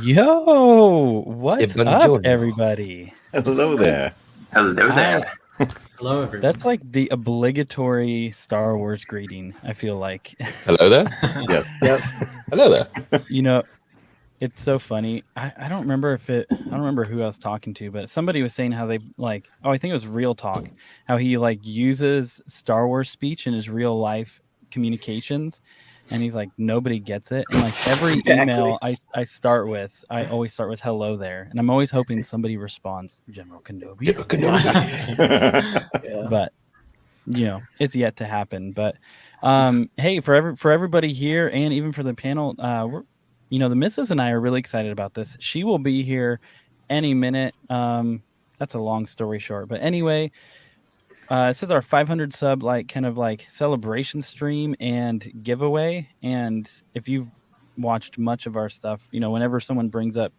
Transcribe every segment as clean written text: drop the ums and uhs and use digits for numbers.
Yo, what's up, buongiorno. everybody? Hello there. Hello there. Hello, everyone. That's like the obligatory Star Wars greeting, I feel like. Hello there. Yes. Yep. Hello there. You know, it's so funny. I don't remember I don't remember who I was talking to, but somebody was saying how they like, oh, I think it was Real Talk, how he like uses Star Wars speech in his real life communications. And he's like, nobody gets it. And like every email I always start with hello there. And I'm always hoping somebody responds, General Kenobi. Yeah. But it's yet to happen. But hey, for everybody here and even for the panel, the missus and I are really excited about this. She will be here any minute. That's a long story short, but anyway, this is our 500 sub kind of celebration stream and giveaway. And if you've watched much of our stuff, whenever someone brings up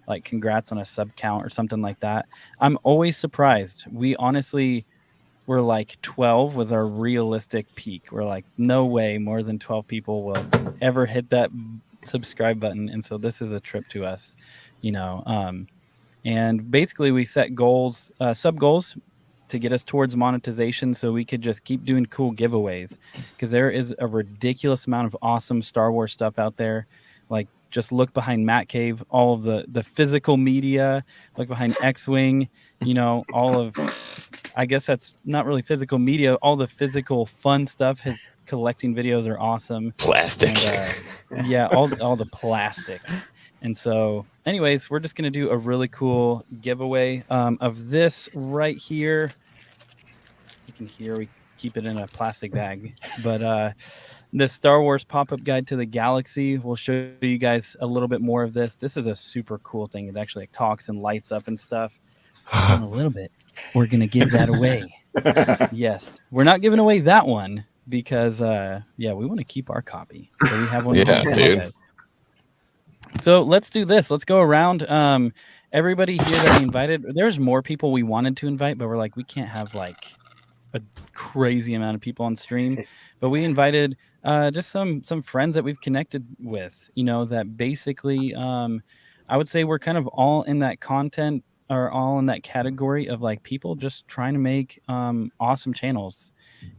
like congrats on a sub count or something like that, I'm always surprised. We honestly were like 12 was our realistic peak. We're like, no way more than 12 people will ever hit that subscribe button. And so this is a trip to us, and basically we set goals, sub goals to get us towards monetization so we could just keep doing cool giveaways, because there is a ridiculous amount of awesome Star Wars stuff out there. Like, just look behind Matt Cave, all of the physical media, look behind X-Wing, all of, I guess that's not really physical media, all the physical fun stuff. His collecting videos are awesome. Plastic. And, yeah, all the plastic. And so anyways, we're just going to do a really cool giveaway of this right here. You can hear we keep it in a plastic bag. But the Star Wars pop-up guide to the galaxy will show you guys a little bit more of this. This is a super cool thing. It actually talks and lights up and stuff. So in a little bit, we're going to give that away. Yes. We're not giving away that one because, we want to keep our copy. So we have one. Yeah, dude. So let's do this. Let's go around. Everybody here that we invited, there's more people we wanted to invite, but we're like, we can't have like a crazy amount of people on stream. But we invited just some friends that we've connected with, that basically, I would say we're kind of all in that content or all in that category of like people just trying to make awesome channels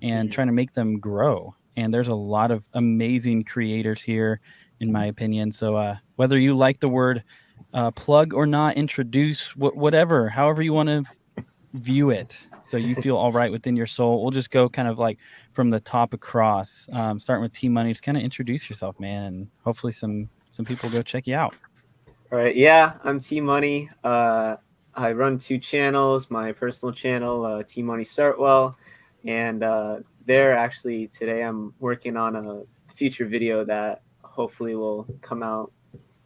and trying to make them grow. And there's a lot of amazing creators here, in my opinion. So whether you like the word plug or not, introduce, whatever, however you want to view it, so you feel all right within your soul. We'll just go kind of like from the top across, starting with T Money. Just kind of introduce yourself, man, and hopefully some people go check you out. All right. Yeah, I'm T Money. I run 2 channels. My personal channel, T Money Startwell, and there actually today I'm working on a future video that hopefully will come out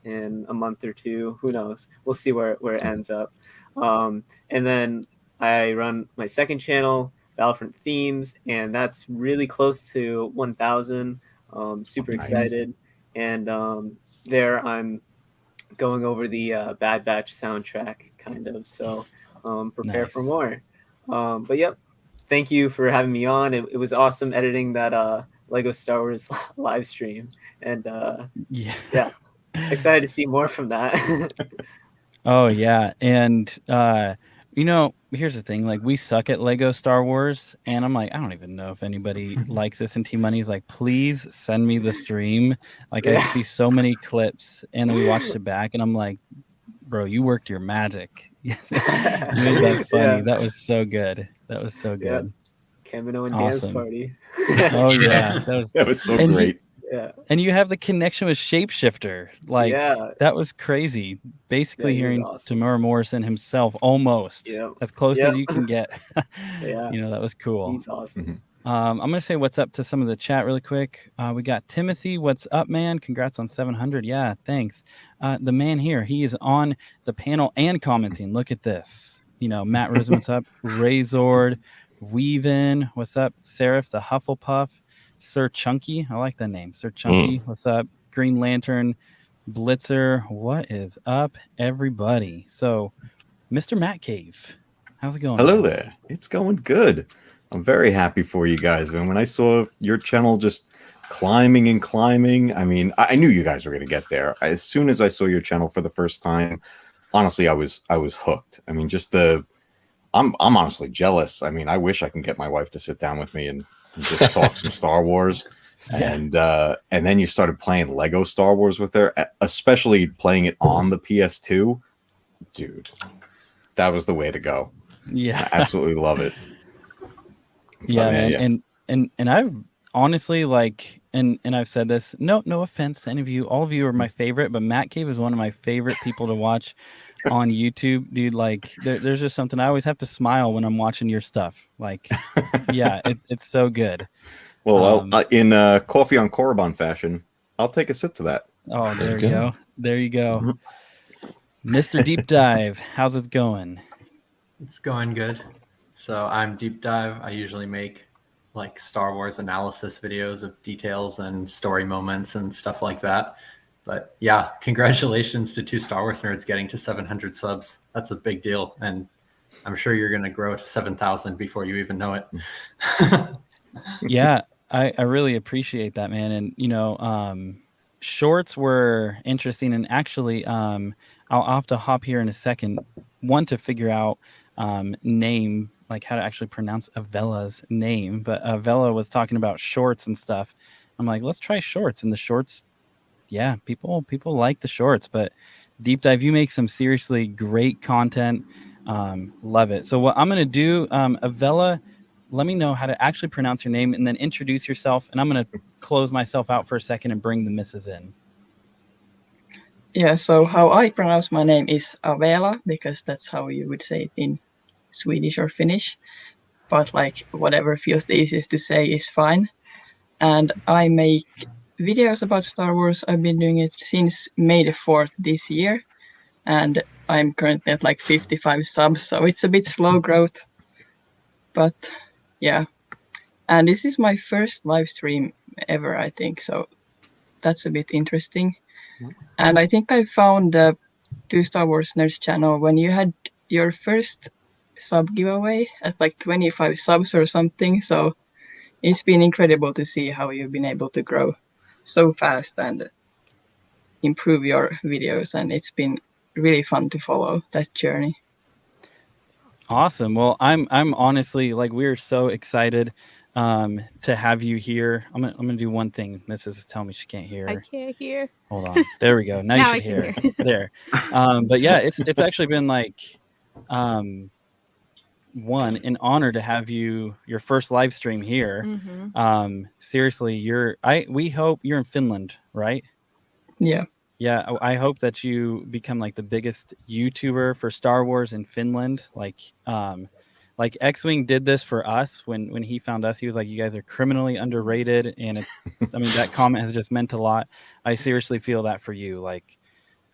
in a month or 2. Who knows? We'll see where it ends up. And then I run my second channel, Battlefront Themes, and that's really close to 1,000. Super excited. And there I'm going over the Bad Batch soundtrack, kind of. So prepare for more. But yep, thank you for having me on. It was awesome editing that Lego Star Wars live stream. And yeah, excited to see more from that. Oh, yeah. And, here's the thing. Like, we suck at Lego Star Wars. And I'm like, I don't even know if anybody likes this. And T Money's like, please send me the stream. Like, I see so many clips. And then we watched it back. And I'm like, bro, you worked your magic. You made that funny. Yeah. That was so good. That was so good. Yeah. Kamino and Dance Party. Oh, yeah. That was so great. Yeah. And you have the connection with Shapeshifter. Like, that was crazy. Basically hearing Tamara Morrison himself, almost as close as you can get. That was cool. He's awesome. I'm going to say what's up to some of the chat really quick. We got Timothy. What's up, man? Congrats on 700. Yeah, thanks. The man here, he is on the panel and commenting. Look at this. Matt Rosen, what's up? Razord, Weavin, what's up? Seraph, the Hufflepuff. Sir Chunky, I like that name. Sir Chunky, what's up? Green Lantern, Blitzer, what is up, everybody? So, Mr. Matt Cave, how's it going? Hello there. It's going good. I'm very happy for you guys. And when I saw your channel just climbing and climbing. I mean, I knew you guys were going to get there. As soon as I saw your channel for the first time, honestly, I was hooked. I mean, just I'm honestly jealous. I mean, I wish I can get my wife to sit down with me and just talk some Star Wars. And then you started playing Lego Star Wars with her, especially playing it on the PS2. Dude, that was the way to go. Yeah. I absolutely love it. Yeah, man. And I've honestly like and I've said this, no offense to any of you. All of you are my favorite, but Matt Cave is one of my favorite people to watch on YouTube, dude. Like there's just something I always have to smile when I'm watching your stuff. Like, yeah, it's so good. Well, in coffee on Korriban fashion, I'll take a sip to that. Oh, there we go. There you go. Mr. Deep Dive, how's it going? It's going good. So I'm Deep Dive. I usually make like Star Wars analysis videos of details and story moments and stuff like that. But yeah, congratulations to 2 Star Wars nerds getting to 700 subs. That's a big deal. And I'm sure you're going to grow to 7,000 before you even know it. Yeah, I really appreciate that, man. And, you know, shorts were interesting. And actually, I'll have to hop here in a second. One, to figure out name, like how to actually pronounce Avella's name. But Avella was talking about shorts and stuff. I'm like, let's try shorts. And the shorts, yeah, people like the shorts. But Deep Dive, you make some seriously great content. Love it. So what I'm going to do, Avella, let me know how to actually pronounce your name and then introduce yourself. And I'm going to close myself out for a second and bring the missus in. Yeah, so how I pronounce my name is Avela, because that's how you would say it in Swedish or Finnish. But like whatever feels the easiest to say is fine. And I make videos about Star Wars. I've been doing it since May the 4th this year. And I'm currently at like 55 subs, so it's a bit slow growth. But yeah. And this is my first live stream ever, I think. So that's a bit interesting. And I think I found the 2 Star Wars Nerds channel when you had your first sub giveaway at like 25 subs or something. So it's been incredible to see how you've been able to grow so fast and improve your videos. And it's been really fun to follow that journey. Awesome. Well, I'm honestly, like, we're so excited to have you here. I'm gonna do one thing. Mrs. is telling me she can't hear. I can't hear. Hold on. There we go. Now you should hear. There. But yeah, it's actually been like one, an honor to have you, your first live stream here. Mm-hmm. Seriously, we hope you're in Finland, right? Yeah. Yeah, I hope that you become like the biggest YouTuber for Star Wars in Finland. Like X-Wing did this for us when he found us. He was like, "You guys are criminally underrated," and I mean, that comment has just meant a lot. I seriously feel that for you. Like,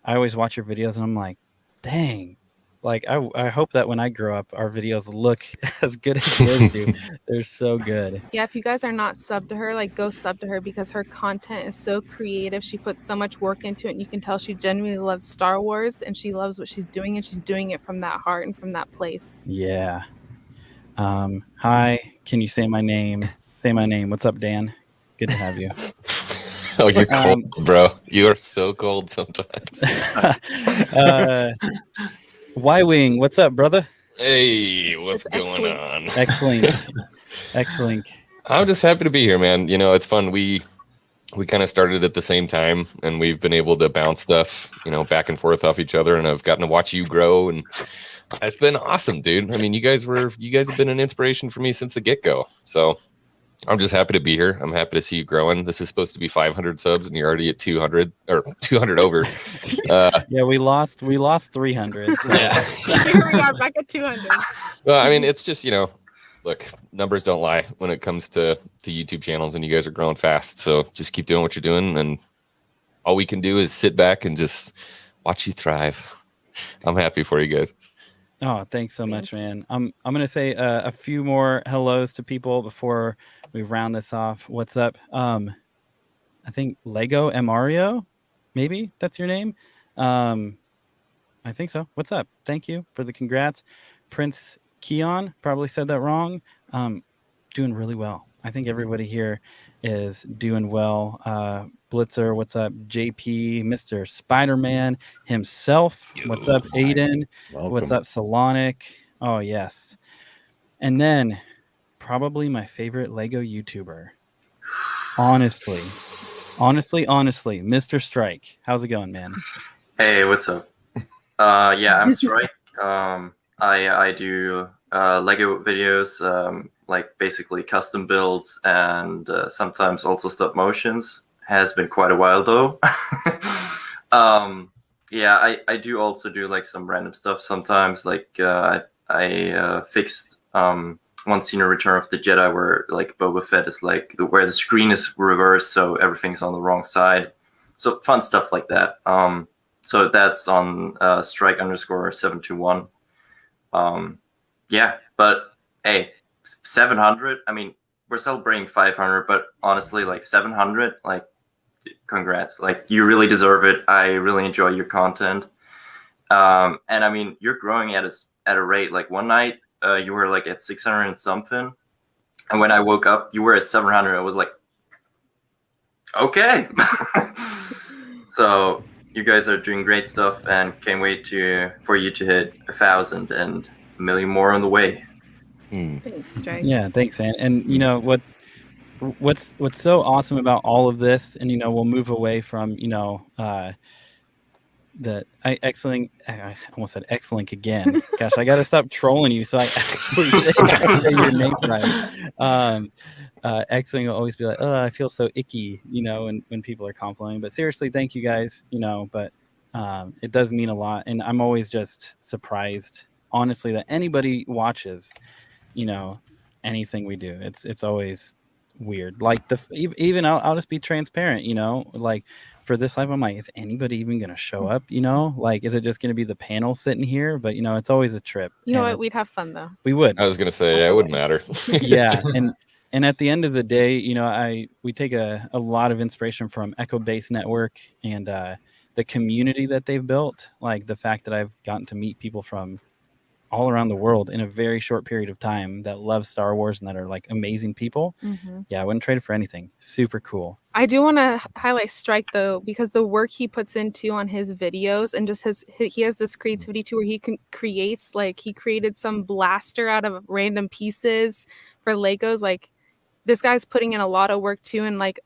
I always watch your videos and I'm like, dang. Like, I hope that when I grow up, our videos look as good as yours do. They're so good. Yeah, if you guys are not subbed to her, like, go sub to her, because her content is so creative. She puts so much work into it, and you can tell she genuinely loves Star Wars, and she loves what she's doing, and she's doing it from that heart and from that place. Yeah. Hi, can you say my name? Say my name. What's up, Dan? Good to have you. Oh, you're cold, bro. You are so cold sometimes. Y-Wing, what's up, brother? Hey, what's going on? X-Link. I'm just happy to be here, man. You know, it's fun. We kind of started at the same time, and we've been able to bounce stuff, you know, back and forth off each other, and I've gotten to watch you grow, and it's been awesome, dude. I mean, you guys have been an inspiration for me since the get-go. So I'm just happy to be here. I'm happy to see you growing. This is supposed to be 500 subs, and you're already at 200 or 200 over. Yeah, we lost 300. So. Yeah. Here we are back at 200. Well, I mean, it's just, you know, look, numbers don't lie when it comes to YouTube channels, and you guys are growing fast. So just keep doing what you're doing, and all we can do is sit back and just watch you thrive. I'm happy for you guys. Oh, thanks so much, man. I'm gonna say a few more hellos to people before we round this off. What's up? I think Lego Mario, maybe that's your name. I think so. What's up? Thank you for the congrats. Prince Keon, probably said that wrong. Doing really well. I think everybody here is doing well. Blitzer, what's up? JP, Mr. Spider-Man himself. What's up, Aiden? What's Welcome. up, Solonic? Oh, yes. And then probably my favorite Lego YouTuber. Honestly, Mr. Strike. How's it going, man? Hey, what's up? Yeah, I'm Strike. I do Lego videos, like basically custom builds and sometimes also stop motions. Has been quite a while though. Yeah, I do also do like some random stuff sometimes. Like I fixed one scene in Return of the Jedi where like Boba Fett is like where the screen is reversed, so everything's on the wrong side. So fun stuff like that. So that's on strike _721. Yeah, but hey, 700. I mean, we're celebrating 500, but honestly, like 700, like congrats. Like you really deserve it. I really enjoy your content. And I mean, you're growing at a rate. Like one night, you were like at 600 and something, and when I woke up, you were at 700. I was like, okay. So you guys are doing great stuff, and can't wait for you to hit 1,000 and a million more on the way. Thanks, Strike. Yeah, thanks, man. And you know what's so awesome about all of this, and you know we'll move away from I almost said X-Link again. Gosh, I got to stop trolling you so I actually say your name right. X-Wing will always be like, oh, I feel so icky, you know, when people are complimenting. But seriously, thank you guys, you know, but it does mean a lot. And I'm always just surprised, honestly, that anybody watches, you know, anything we do. It's always weird. Like even I'll just be transparent, you know, like for this live, I'm like, is anybody even going to show up? You know, like, is it just going to be the panel sitting here? But, you know, it's always a trip. You know what? We'd have fun, though. We would. I was going to say, yeah, it wouldn't matter. Yeah. And at the end of the day, you know, we take a lot of inspiration from Echo Base Network and the community that they've built. Like the fact that I've gotten to meet people from all around the world in a very short period of time that love Star Wars and that are like amazing people. Mm-hmm. Yeah, I wouldn't trade it for anything. Super cool. I do want to highlight Strike though, because the work he puts into on his videos and just he has this creativity too, where he creates, like he created some blaster out of random pieces for Legos. Like this guy's putting in a lot of work too, and like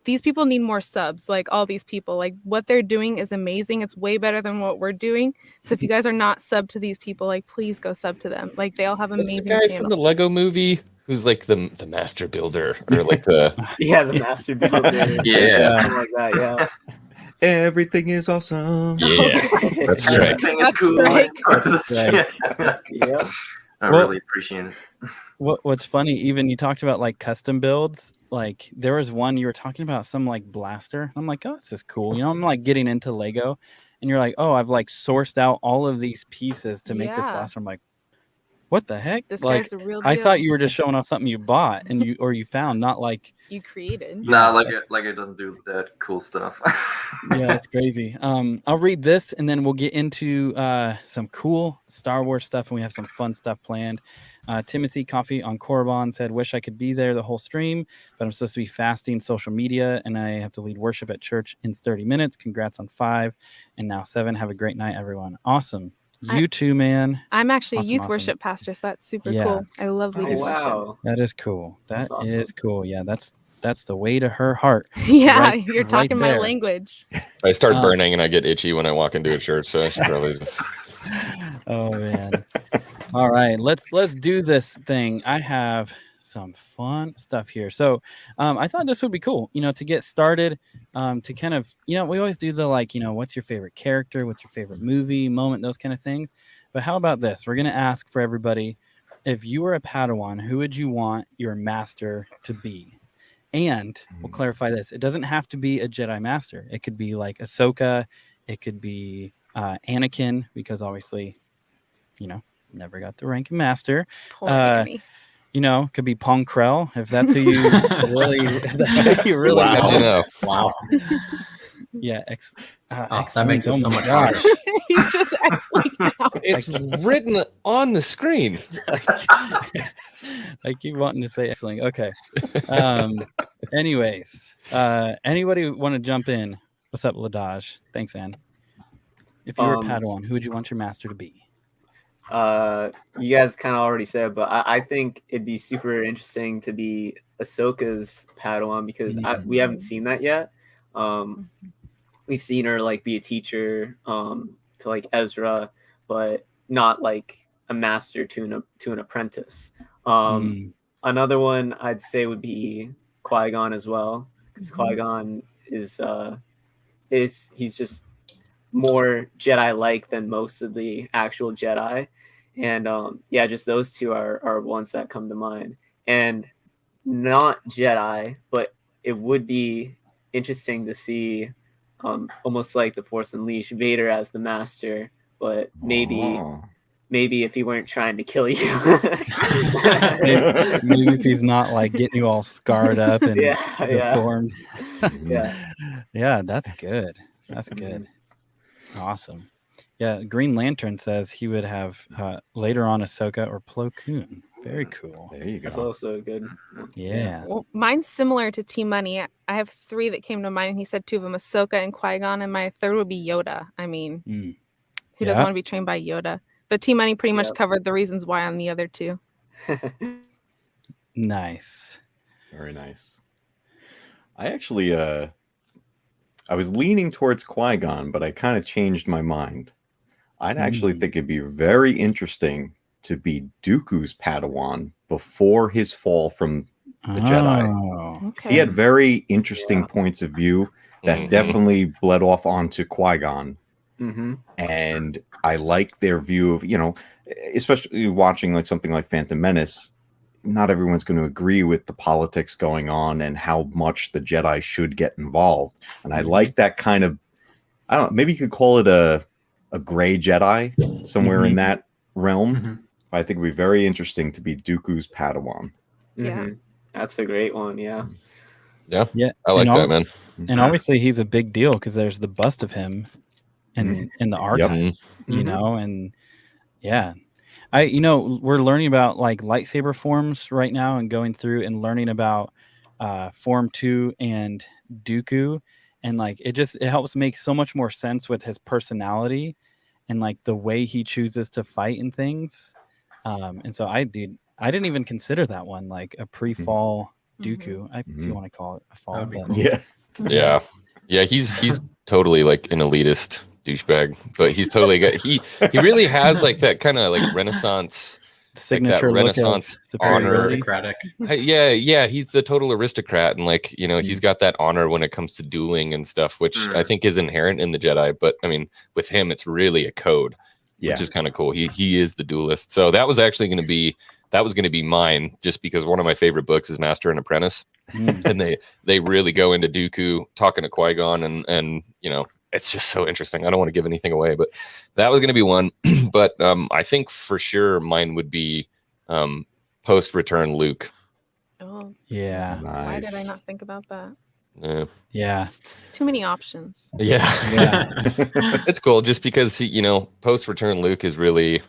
these people need more subs. Like all these people, like what they're doing is amazing. It's way better than what we're doing. So if you guys are not sub to these people, like please go sub to them. Like they all have amazing. The guy channels. from the Lego Movie who's like the master builder, or like the the master builder. Yeah. Something like that. Yeah. Everything is awesome. Yeah, that's right. Everything is cool. Right. Yeah. I really appreciate it. What's funny, even you talked about like custom builds. Like there was one you were talking about, some like blaster. I'm like, oh, this is cool. You know, I'm like getting into Lego, and you're like, oh, I've like sourced out all of these pieces to make this blaster. I'm like, what the heck? This like, guy's a real deal. I thought you were just showing off something you bought and you found, not like you created. Nah, like it doesn't do that cool stuff. Yeah, it's crazy. I'll read this and then we'll get into some cool Star Wars stuff, and we have some fun stuff planned. Timothy Coffee on Korriban said, wish I could be there the whole stream, but I'm supposed to be fasting social media and I have to lead worship at church in 30 minutes. Congrats on 5 and now 7. Have a great night, everyone. Awesome. You too, man. I'm actually a youth worship pastor, so that's super cool. I love leading worship. Wow. That is cool. That's awesome. is cool. Yeah, that's the way to her heart. Yeah, you're talking my language. I start burning and I get itchy when I walk into a church, so I should probably just... Oh man. All right, let's do this thing. I have some fun stuff here. So I thought this would be cool, you know, to get started, to kind of, you know, we always do the like, you know, what's your favorite character, what's your favorite movie, moment, those kind of things. But how about this? We're going to ask for everybody, if you were a Padawan, who would you want your master to be? And we'll clarify this. It doesn't have to be a Jedi master. It could be like Ahsoka. It could be Anakin, because obviously, you know, never got the rank of master. Poor Annie. You know, could be Pong Krell, if that's who you really How'd you know? Wow. Yeah, that makes it so much harder. He's just X-Link now. It's written on the screen. I keep wanting to say X-Wing. Okay. Anyways, anybody want to jump in? What's up, Ladaj? Thanks, Ann. If you were a Padawan, who would you want your master to be? You guys kind of already said, but I think it'd be super interesting to be Ahsoka's Padawan because we haven't seen that yet. We've seen her like be a teacher to like Ezra, but not like a master to an apprentice. Another one I'd say would be Qui-Gon as well, because Qui-Gon is he's just more Jedi-like than most of the actual Jedi, and yeah, just those two are ones that come to mind. And not Jedi, but it would be interesting to see almost like the Force Unleashed, Vader as the master, but maybe if he weren't trying to kill you. maybe if he's not like getting you all scarred up and deformed. Yeah, that's good. That's good. Awesome. Yeah, Green Lantern says he would have later on Ahsoka or Plo Koon. Very cool. There you go. That's also good. Yeah. Well, mine's similar to T Money. I have 3 that came to mind, and he said 2 of them, Ahsoka and Qui-Gon, and my third would be Yoda. I mean, who doesn't want to be trained by Yoda? But T Money pretty much covered the reasons why on the other 2. Nice. Very nice. I actually I was leaning towards Qui-Gon, but I kind of changed my mind. I'd actually think it'd be very interesting to be Dooku's Padawan before his fall from the Jedi. Okay. He had very interesting points of view that definitely bled off onto Qui-Gon. And I like their view of, you know, especially watching like something like Phantom Menace. Not everyone's going to agree with the politics going on and how much the Jedi should get involved. And I like that kind of, I don't know, maybe you could call it a gray Jedi somewhere in that realm. I think it would be very interesting to be Dooku's Padawan. Yeah. That's a great one. Yeah. Yeah. Yeah. I like that, man. And obviously he's a big deal because there's the bust of him in the archive, you know, and yeah. We're learning about like lightsaber forms right now and going through and learning about Form 2 and Dooku. And like it helps make so much more sense with his personality and like the way he chooses to fight and things. And so I didn't even consider that one like a pre-fall Dooku. If you want to call it a fall. But, yeah. He's totally like an elitist douchebag, but he's totally good. He really has like that kind of like Renaissance signature, like that Renaissance honor. Aristocratic. Yeah, he's the total aristocrat, and like, you know, he's got that honor when it comes to dueling and stuff, which I think is inherent in the Jedi. But I mean, with him, it's really a code, which is kind of cool. He is the duelist. So that was actually going to be mine, just because one of my favorite books is Master and Apprentice, and they really go into Dooku talking to Qui-Gon, and you know, it's just so interesting. I don't want to give anything away, but that was going to be one. But I think for sure mine would be post-return Luke. Oh yeah, nice. Why did I not think about that? Yeah, it's just too many options. Yeah. It's cool just because you know, post-return Luke is really,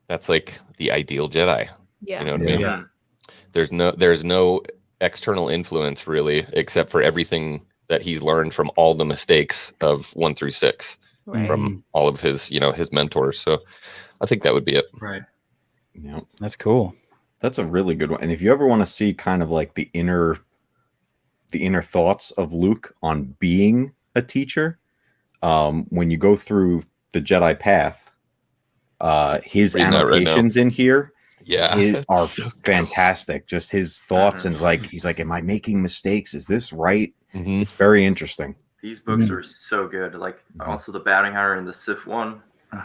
that's like the ideal Jedi. Yeah, you know what I mean? There's no external influence really, except for everything that he's learned from all the mistakes of 1 through 6 from all of his, you know, his mentors. So I think that would be it. Right. Yeah, that's cool. That's a really good one. And if you ever want to see kind of like the inner thoughts of Luke on being a teacher, when you go through the Jedi path, his annotations in here are so fantastic. Just his thoughts and he's like, am I making mistakes? Is this right? It's very interesting. These books are so good. Like also the Bounty Hunter and the Sith one.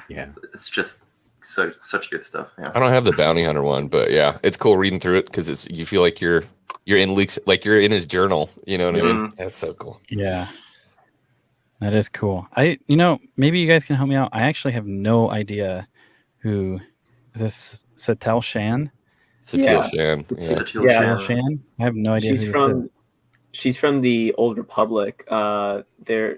Yeah, it's just such good stuff. Yeah, I don't have the Bounty Hunter one, but yeah, it's cool reading through it because you feel like you're in Luke's, like you're in his journal. You know what I mean? That's so cool. Yeah, that is cool. Maybe you guys can help me out. I actually have no idea who is this. Satele Shan. Satele Shan. Satele Shan. I have no idea. She's from the Old Republic.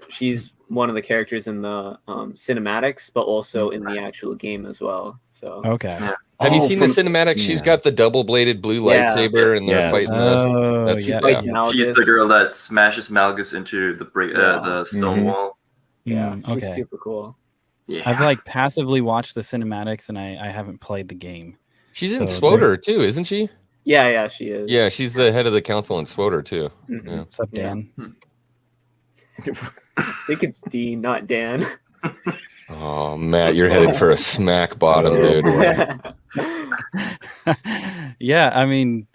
She's one of the characters in the cinematics, but also in the actual game as well. So okay. Have you seen the from- cinematic? She's yeah. got the double-bladed blue Yeah. lightsaber, and they're Yes. fighting Oh, that's, yeah. Fights yeah. Malgus. She's the girl that smashes Malgus into the Yeah. the stone Mhm. wall. Yeah, she's Okay. super cool. Yeah. I've like passively watched the cinematics, and I haven't played the game. She's in So SWOTR too, isn't she? Yeah, she is. Yeah, she's the head of the council in SWOTR too. Mhm. Yeah. What's up, Yeah. Dan? I think it's Dean, not Dan. Oh, Matt, you're headed for a smack bottom, dude. Yeah, I mean,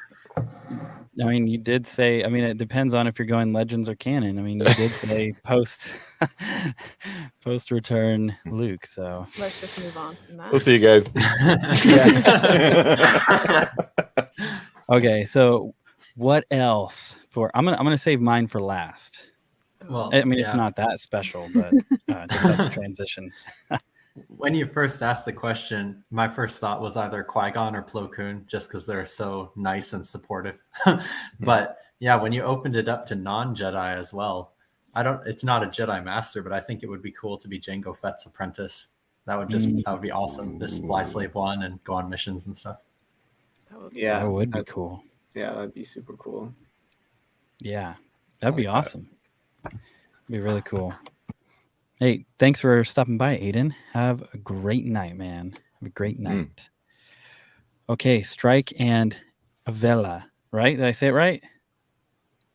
you did say. I mean, it depends on if you're going Legends or canon. I mean, you did say post return Luke. So Let's just move on from that. We'll see you guys. okay. So what else for? I'm gonna save mine for last. Well, I mean, yeah. it's not that special, but it just helps transition. When you first asked the question, my first thought was either Qui-Gon or Plo Koon, just because they're so nice and supportive. But yeah, when you opened it up to non-Jedi as well, it's not a Jedi Master, but I think it would be cool to be Jango Fett's apprentice. That would be awesome. Just fly Slave One and go on missions and stuff. Yeah, That would be cool. Yeah, that'd be super cool. Yeah, that'd be like that. awesome. It'd be really cool. Hey, thanks for stopping by, Aiden. Have a great night, man. Have a great night. Okay, Strike and Avella, right? Did I say it right?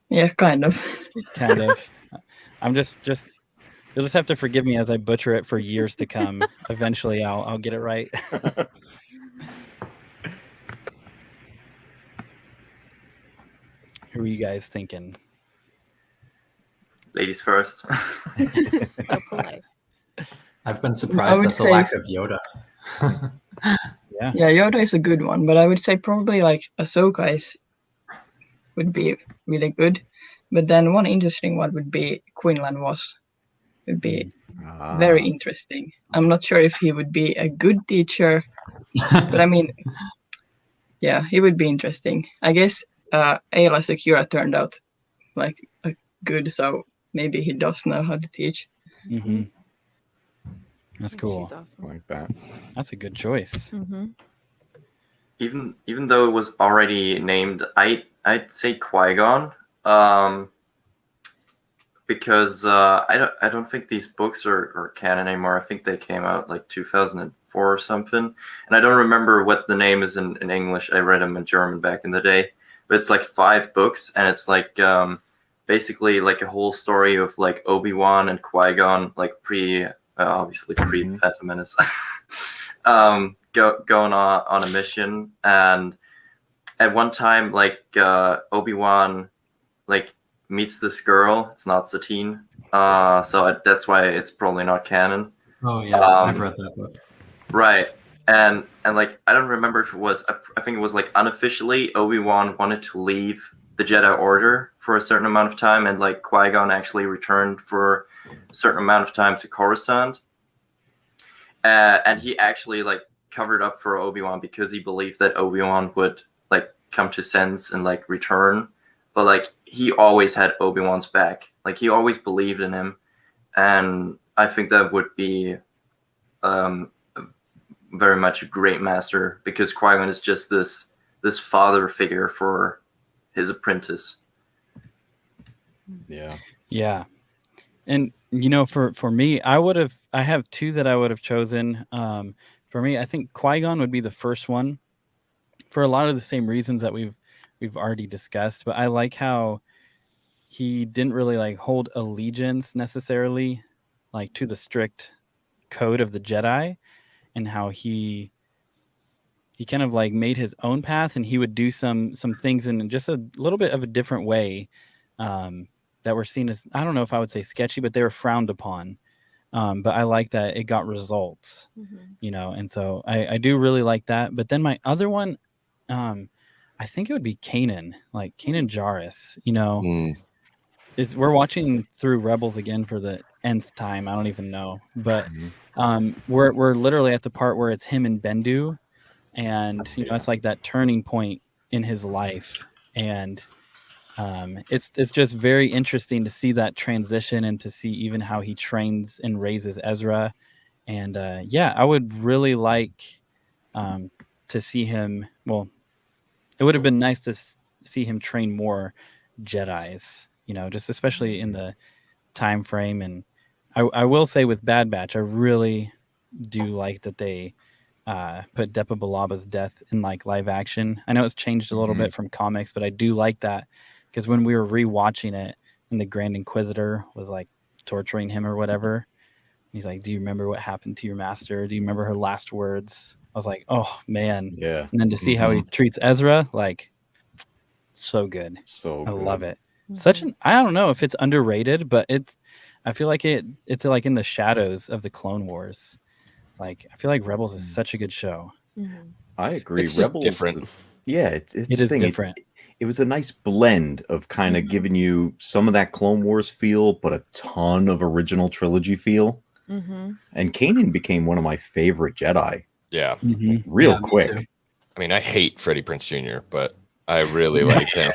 Yeah, kind of. Kind of. I'm just you'll just have to forgive me as I butcher it for years to come. Eventually I'll get it right. Who are you guys thinking? Ladies first. So polite. I've been I surprised would at the say- lack of Yoda. Yeah. Yeah, Yoda is a good one, but I would say probably like Ahsoka would be really good. But then one interesting one would be Quinlan Voss. Would be very interesting. I'm not sure if he would be a good teacher, but I mean, yeah, he would be interesting. I guess Ayla Secura turned out like good, so maybe he does know how to teach. Mm-hmm. That's cool. She's awesome. like that. That's a good choice. Mm-hmm. Even though it was already named, I'd say Qui-Gon, because I don't think these books are canon anymore. I think they came out like 2004 or something, and I don't remember what the name is in English. I read them in German back in the day, but it's like 5 books, and it's like basically like a whole story of like Obi-Wan and Qui-Gon, like obviously pre Phantom Menace, going on a mission, and at one time like Obi-Wan like meets this girl. It's not Satine, so that's why it's probably not canon. Oh yeah, I've read that book. Right, and like I don't remember if it was. I think it was like unofficially Obi-Wan wanted to leave the Jedi Order for a certain amount of time, and like Qui-Gon actually returned for a certain amount of time to Coruscant, and he actually like covered up for Obi-Wan because he believed that Obi-Wan would like come to sense and like return. But like he always had Obi-Wan's back. Like he always believed in him, and I think that would be very much a great master, because Qui-Gon is just this father figure for his apprentice. Yeah. Yeah. And for me, I have 2 that I would have chosen. For me, I think Qui-Gon would be the first one for a lot of the same reasons that we've already discussed, but I like how he didn't really like hold allegiance necessarily like to the strict code of the Jedi, and how he kind of like made his own path, and he would do some things in just a little bit of a different way that were seen as, I don't know if I would say sketchy, but they were frowned upon. But I like that it got results, and so I do really like that. But then my other one, I think it would be Kanan, like Kanan Jarrus, we're watching through Rebels again for the nth time. I don't even know, but we're literally at the part where it's him and Bendu, and it's like that turning point in his life, and it's just very interesting to see that transition and to see even how he trains and raises Ezra, and I would really like to see him. Well, it would have been nice to see him train more Jedis. You know, just especially in the time frame. And I will say with Bad Batch, I really do like that they put Depa Bilaba's death in like live action. I know it's changed a little bit from comics, but I do like that because when we were rewatching it and the Grand Inquisitor was like torturing him or whatever, he's like, "Do you remember what happened to your master? Do you remember her last words?" I was like, "Oh man!" Yeah. And then to see how he treats Ezra, like, so good. So I good. love it. Such an I don't know if it's underrated, but I feel like it's like in the shadows of the Clone Wars. Like I feel like Rebels is such a good show. I agree. It's just Rebels different. Yeah, it's It the is thing. different. It was a nice blend of kind of giving you some of that Clone Wars feel, but a ton of original trilogy feel. And Kanan became one of my favorite Jedi Yeah. real Yeah, me quick. too. I mean, I hate Freddie Prinze Jr., but I really like him.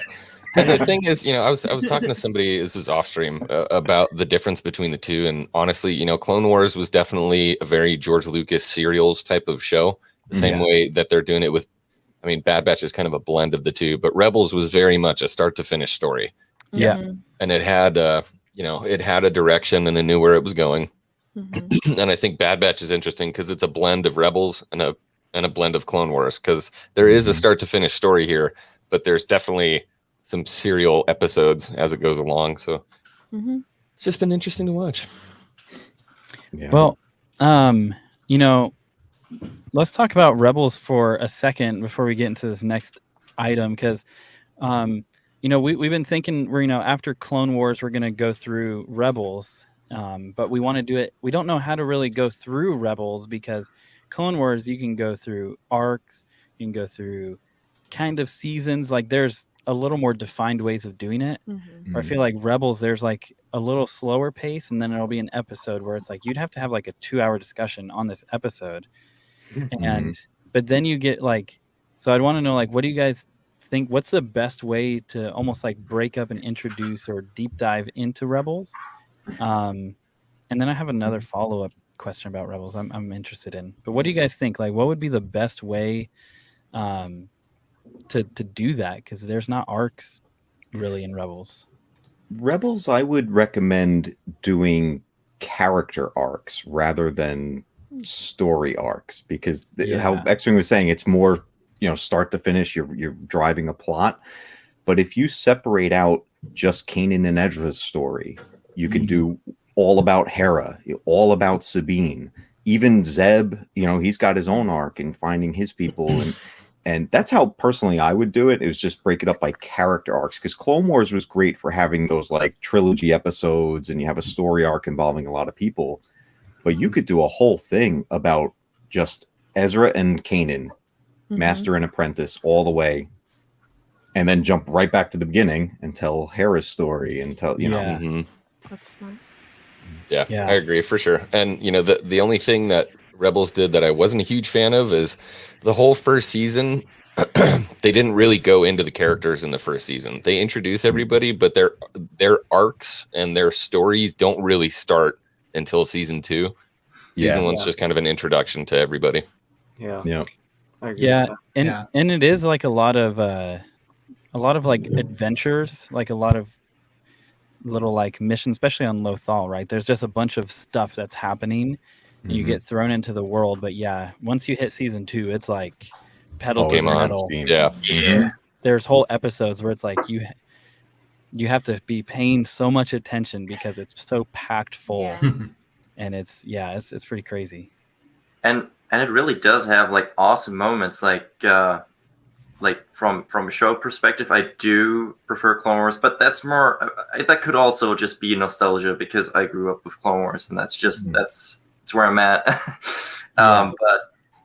And the thing is, you know, I was talking to somebody, this was off stream, about the difference between the two. And honestly, you know, Clone Wars was definitely a very George Lucas serials type of show, the same way that they're doing it with, I mean, Bad Batch is kind of a blend of the two, but Rebels was very much a start to finish story. Yeah. And it had, you know, it had a direction and it knew where it was going. And I think Bad Batch is interesting because it's a blend of Rebels and a blend of Clone Wars, because there is a start to finish story here, but there's definitely some serial episodes as it goes along. So it's just been interesting to watch. Yeah. Well, you know, let's talk about Rebels for a second before we get into this next item, because you know, we've been thinking we're, you know, after Clone Wars we're gonna go through Rebels. But we want to do it. We don't know how to really go through Rebels because Clone Wars, you can go through arcs, you can go through kind of seasons. Like there's a little more defined ways of doing it. Or I feel like Rebels, there's like a little slower pace, and then it'll be an episode where it's like you'd have to have like a 2-hour discussion on this episode. And but then you get like, so I'd want to know, like, what do you guys think? What's the best way to almost like break up and introduce or deep dive into Rebels? And then I have another follow-up question about Rebels I'm interested in. But what do you guys think? Like, what would be the best way to do that? Because there's not arcs really in Rebels. Rebels, I would recommend doing character arcs rather than story arcs, because how X-Wing was saying, it's more, you know, start to finish, you're driving a plot. But if you separate out just Kanan and Ezra's story, you can do all about Hera, all about Sabine, even Zeb. You know, he's got his own arc in finding his people, and that's how personally I would do it. It was just break it up by character arcs, because Clone Wars was great for having those like trilogy episodes, and you have a story arc involving a lot of people. But you could do a whole thing about just Ezra and Kanan, master and apprentice, all the way, and then jump right back to the beginning and tell Hera's story and tell, you know. That's smart. Yeah, I agree for sure. And you know, the only thing that Rebels did that I wasn't a huge fan of is the whole first season. They didn't really go into the characters in the first season. They introduce everybody, but their arcs and their stories don't really start until season 2. Season 1's just kind of an introduction to everybody. Yeah. And it is like a lot of like adventures, like a lot of little like missions, especially on Lothal, right? There's just a bunch of stuff that's happening and you get thrown into the world. But yeah, once you hit season 2, it's like pedal to metal. There's whole episodes where it's like you have to be paying so much attention because it's so packed full. And it's pretty crazy. And it really does have like awesome moments, like from a show perspective, I do prefer Clone Wars, but that's more, that could also just be nostalgia because I grew up with Clone Wars, and that's just that's where I'm at. But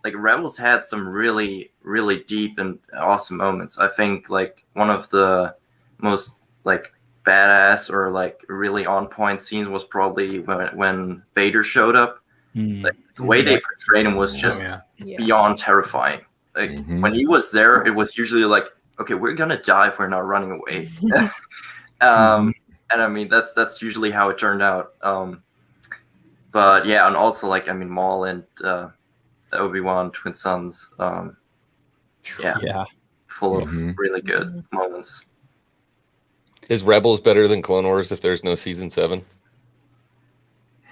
like Rebels had some really, really deep and awesome moments. I think like one of the most like badass or like really on point scenes was probably when Vader showed up. Like the way they portrayed him was just beyond terrifying. Like when he was there, it was usually like, okay, we're gonna die if we're not running away. And I mean that's usually how it turned out. But yeah, and also like I mean Maul and Obi-Wan twin sons, Yeah. full of Mhm. really good moments. Is Rebels better than Clone Wars if there's no season 7?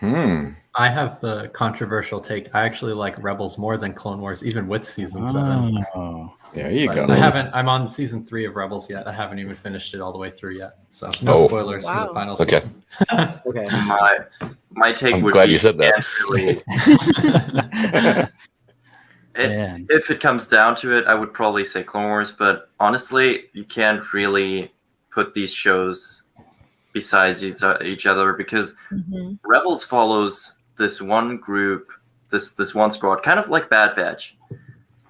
I have the controversial take. I actually like Rebels more than Clone Wars, even with season 7. Oh. There you But go. I haven't. I'm on season 3 of Rebels yet. I haven't even finished it all the way through yet. So no Oh. spoilers for Wow. the final Okay. season. Okay. My take I'm would glad be you said that. Man. If it comes down to it, I would probably say Clone Wars, but honestly, you can't really put these shows besides each other because Rebels follows this one group, this one squad, kind of like Bad Batch.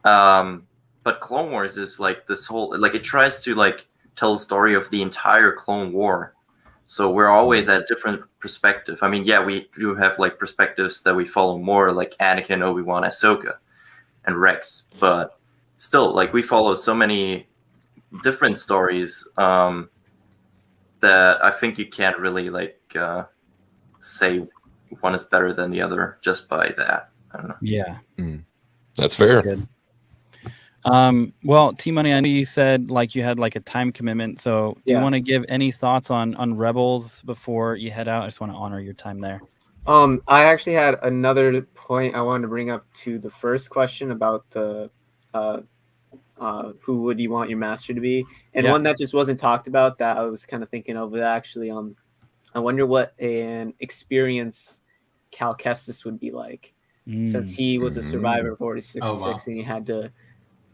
But Clone Wars is like this whole, like it tries to like tell the story of the entire Clone War. So we're always at different perspective. I mean, yeah, we do have like perspectives that we follow more, like Anakin, Obi-Wan, Ahsoka, and Rex. But still, like we follow so many different stories that I think you can't really like say one is better than the other just by that. I don't know. Yeah. That's fair. Good. Well, T-Money, I know you said like you had like a time commitment. So do you Yeah. want to give any thoughts on Rebels before you head out? I just want to honor your time there. I actually had another point I wanted to bring up to the first question about the who would you want your master to be, and Yeah. one that just wasn't talked about that I was kind of thinking of it actually. I wonder what an experience Cal Kestis would be like, since he was a survivor of Order 66 Oh, wow. and he had to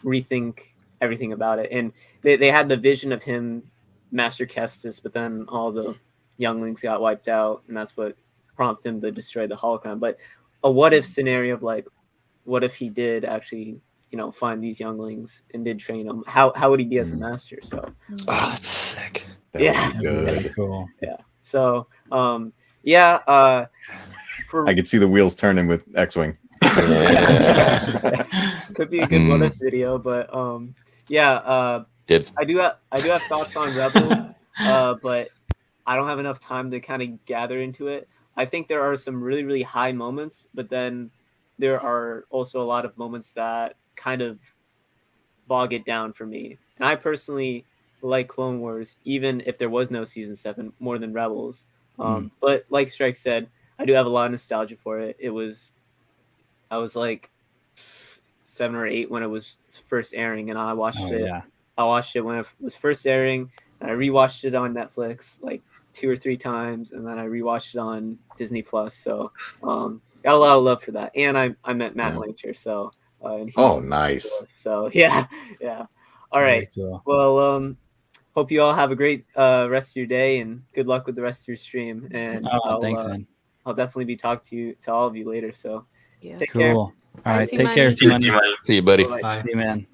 rethink everything about it. And they had the vision of him, Master Kestis, but then all the younglings got wiped out, and that's what prompted him to destroy the holocron. But a what if scenario of like, what if he did actually, find these younglings and did train them? How would he be as a master? So Oh, that's sick. That Yeah. would be That'd be good. really cool. yeah. So for I could see the wheels turning with X-Wing. could be a good what if video, but Did I do have thoughts on Rebels, but I don't have enough time to kind of gather into it. I think there are some really, really high moments, but then there are also a lot of moments that kind of bog it down for me. And I personally like Clone Wars, even if there was no season 7, more than Rebels. But like Strike said, I do have a lot of nostalgia for it. I was like 7 or 8 when it was first airing, and I watched it. Yeah. I watched it when it was first airing, and I rewatched it on Netflix like 2 or 3 times, and then I rewatched it on Disney Plus. So got a lot of love for that. And I met Matt Langer, so and he's Nice. so yeah. All right. Very cool. Well, hope you all have a great rest of your day, and good luck with the rest of your stream. And Thanks, man. I'll definitely be talking to all of you later. So Yeah. take care. Cool. All right. Bye, Take care, T-Money. T-Money. see you, buddy. Bye-bye. Bye. See you, man.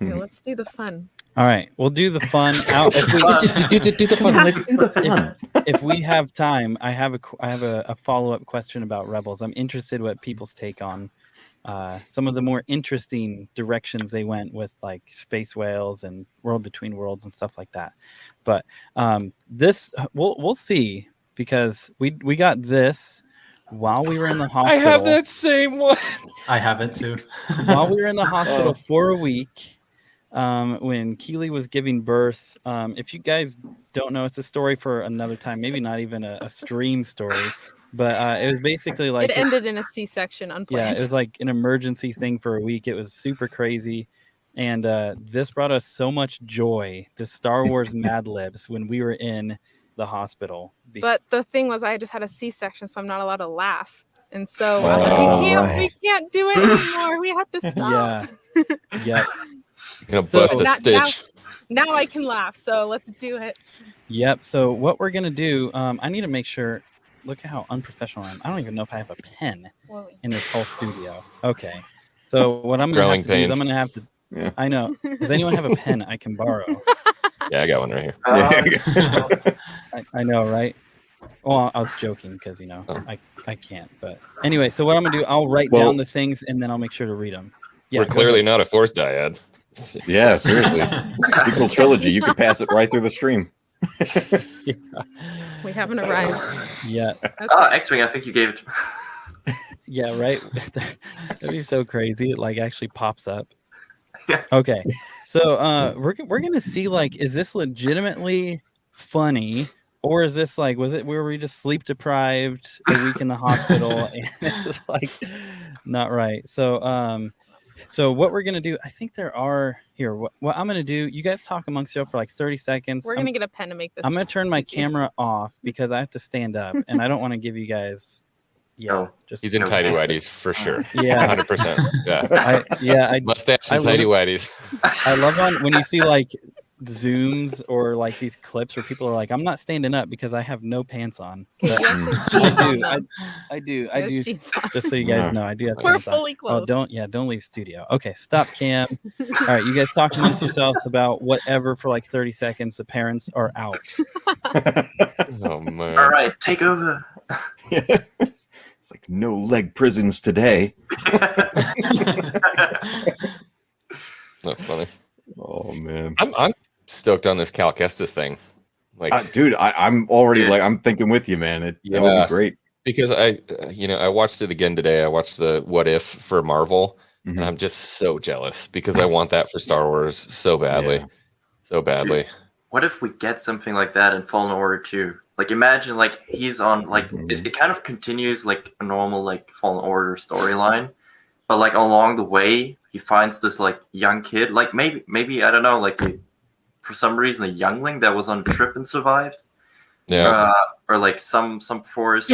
Okay, let's do the fun. All right. We'll do the fun out. Do the fun. Let's do the fun. If we have time, I have a follow-up question about Rebels. I'm interested what people's take on some of the more interesting directions they went with, like space whales and World Between Worlds and stuff like that. But this we'll see, because we got this while we were in the hospital. I have that same one. I have it too. While we were in the hospital for a week. When Keely was giving birth. If you guys don't know, it's a story for another time, maybe not even a stream story, but it was basically like It ended in a C-section, yeah, unplanned. it was like an emergency thing for a week. It was super crazy, and this brought us so much joy, the Star Wars Mad Libs, when we were in the hospital. But the thing was, I just had a C-section, so I'm not allowed to laugh. And so Oh, I'm like, right. we can't do it anymore. We have to stop. Yep. Gonna So- bust a Now- stitch. Now I can laugh, so let's do it. Yep. So what we're gonna do? I need to make sure. Look at how unprofessional I am. I don't even know if I have a pen in this whole studio. Okay. So what I'm gonna Growing have to do is pains. I'm gonna have to. Yeah. I know. Does anyone have a pen I can borrow? Yeah, I got one right here. I know, right? Well, I was joking because I can't. But anyway, so what I'm gonna do? I'll write Well- down the things and then I'll make sure to read them. Yeah. We're go clearly ahead. not a Force dyad. Yeah, seriously. Sequel trilogy. You could pass it right through the stream. We haven't arrived. Yeah. Okay. X-Wing, I think you gave it. Yeah. Right. That'd be so crazy. It like actually pops up. Okay, so we're gonna see, like, is this legitimately funny, or is this like, were we just sleep deprived, a week in the hospital, and it's like not right? So what we're gonna do, I think there are here. What I'm gonna do, you guys talk amongst yourself for like 30 seconds. We're gonna get a pen to make this. I'm gonna turn my easy. camera off because I have to stand up, and I don't want to give you guys. Yeah, Oh, just He's in tidy whities for sure. Yeah. 100%. Yeah. I Mustache and tidy whities. I love when you see like Zooms or like these clips where people are like, I'm not standing up because I have no pants on. Okay, But you have to jeans on them. I do. There's jeans on. Just so you guys know, I do have We're pants on. fully Oh, clothed. don't leave studio. Okay, stop cam. All right, you guys talk amongst yourselves about whatever for like 30 seconds. The parents are out. Oh man. All right, take over. It's like no leg prisons today. That's funny. Oh man, I'm stoked on this Cal Kestis thing. Like, dude, I'm already like I'm thinking with you, man. That would be great. Because I watched it again today. I watched the What If for Marvel, and I'm just so jealous because I want that for Star Wars so badly, so badly. Dude, what if we get something like that in Fallen Order 2? Like, imagine like he's on like it kind of continues like a normal like Fallen Order storyline, but like along the way he finds this like young kid, like maybe I don't know, like for some reason a youngling that was on a trip and survived. Yeah. Or like some force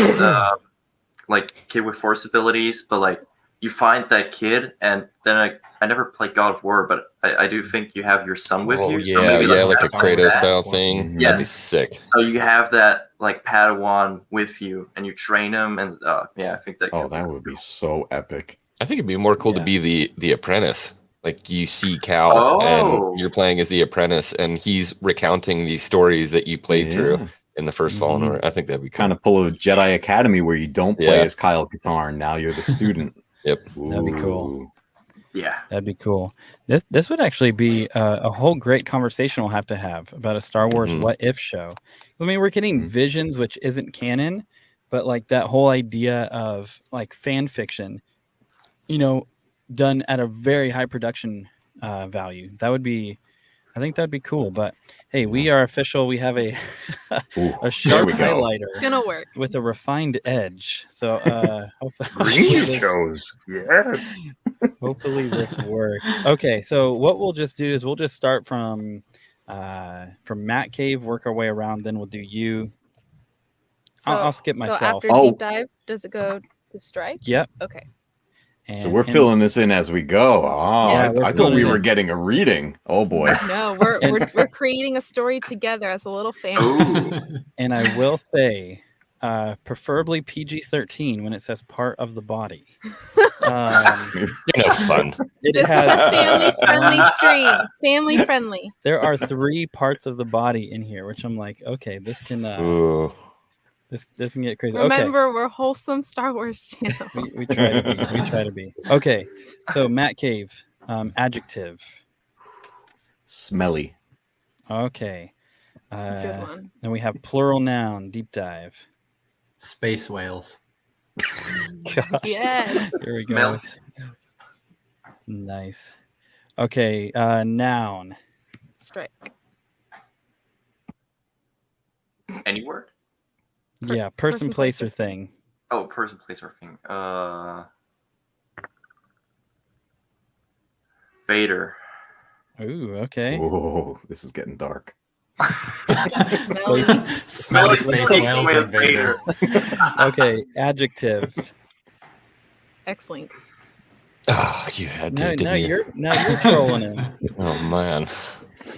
like kid with force abilities, but like you find that kid, and then I never played God of War, but I do think you have your son with you. Yeah, so maybe like a have Kratos that. style thing. Yes. That'd be sick. So you have that like Padawan with you, and you train him, and I think that. Oh, that would be so epic. I think it'd be more cool to be the apprentice. Like you see Cal and you're playing as the apprentice, and he's recounting these stories that you played through in the first Fallen Order. I think that'd be cool. Kind of pull a Jedi Academy where you don't play as Kyle Katarn. Now you're the student. Yep. That'd be cool. Yeah, that'd be cool. This would actually be a whole great conversation we'll have to have about a Star Wars What If show. I mean, we're getting Visions, which isn't canon, but like that whole idea of like fan fiction, done at a very high production value. I think that'd be cool. But hey, we are official. We have a sharp highlighter. It's gonna work with a refined edge. So green shows. Yes. Hopefully this works. Okay, so what we'll just do is we'll just start from Matt Cave, work our way around, then we'll do you. I'll skip myself. So after deep dive, does it go to strike? Yep. Okay. So we're filling this in as we go. Oh, Yeah, I thought we were getting a reading. Oh boy. No, we're creating a story together as a little family. And I will say, preferably PG-13 when it says part of the body. Fun. This is a family-friendly stream. Family-friendly. There are 3 parts of the body in here, which I'm like, okay, this can this can get crazy. Remember, we're wholesome Star Wars channel. We try to be. We try to be. Okay, so Matt Cave, adjective. Smelly. Okay. Good one. Then we have plural noun, deep dive. Space whales. Gosh. Yes. Here we go. Nice. Okay, noun. Strike. Any word? Yeah, person, place, or thing. Oh, person, place, or thing. Vader. Ooh, okay. Oh, this is getting dark. Smelly space whales and Vader. Okay, adjective. X-Link. Oh, you had to. Now you're trolling him. Oh man,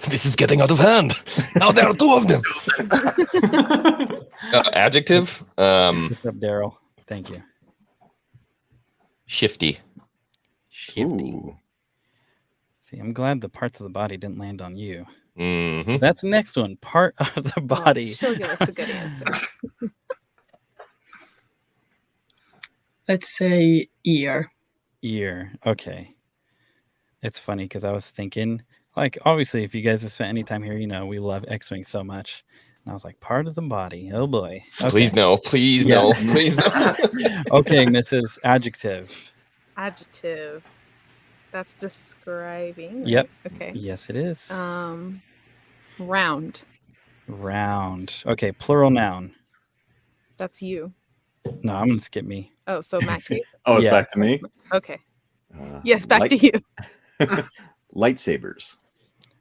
this is getting out of hand. Now there are 2 of them. Adjective. What's up, Daryl? Thank you. Shifty. Ooh. See, I'm glad the parts of the body didn't land on you. Mm-hmm. That's the next one. Part of the body. She'll give us a good answer. Let's say ear. Ear. Okay. It's funny because I was thinking, like, obviously, if you guys have spent any time here, we love X-Wing so much. And I was like, part of the body. Oh boy. Okay. Please no. Please no. Please no. Okay, Mrs. Adjective. Adjective. That's describing. Right? Yep. Okay. Yes, it is. Round. Round. Okay, plural noun. That's you. No, I'm gonna skip me. Oh, so Matt Cave? Oh, it's Yeah. back to me. Okay. Yes, back to you. Lightsabers.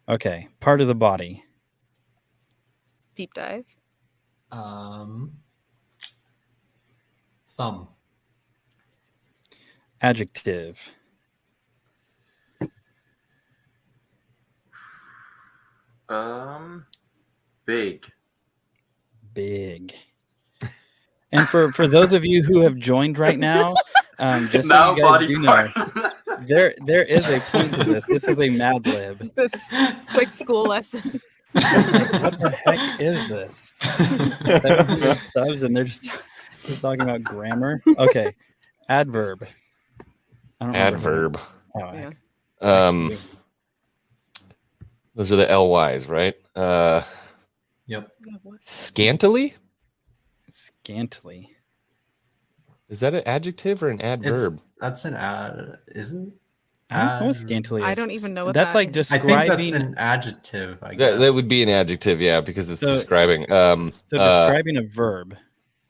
Okay, part of the body. Deep dive. Thumb. Adjective. Big. Big. And for those of you who have joined right now, just so Now you guys body do part. know, there is a point to this. This is a Mad Lib. It's a quick school lesson. What the heck is this? 700 subs and they're just talking about grammar. Okay, adverb. I don't remember Adverb. who- Oh, Yeah. actually, Those are the LYs, right? Yep. Scantily? scantily. Is that an adjective or an adverb? That's an ad, isn't? I don't know what scantily is. I don't even know what That's that like is. I think that's describing. an adjective. I guess That would be an adjective, yeah, because it's So- describing. So describing a verb,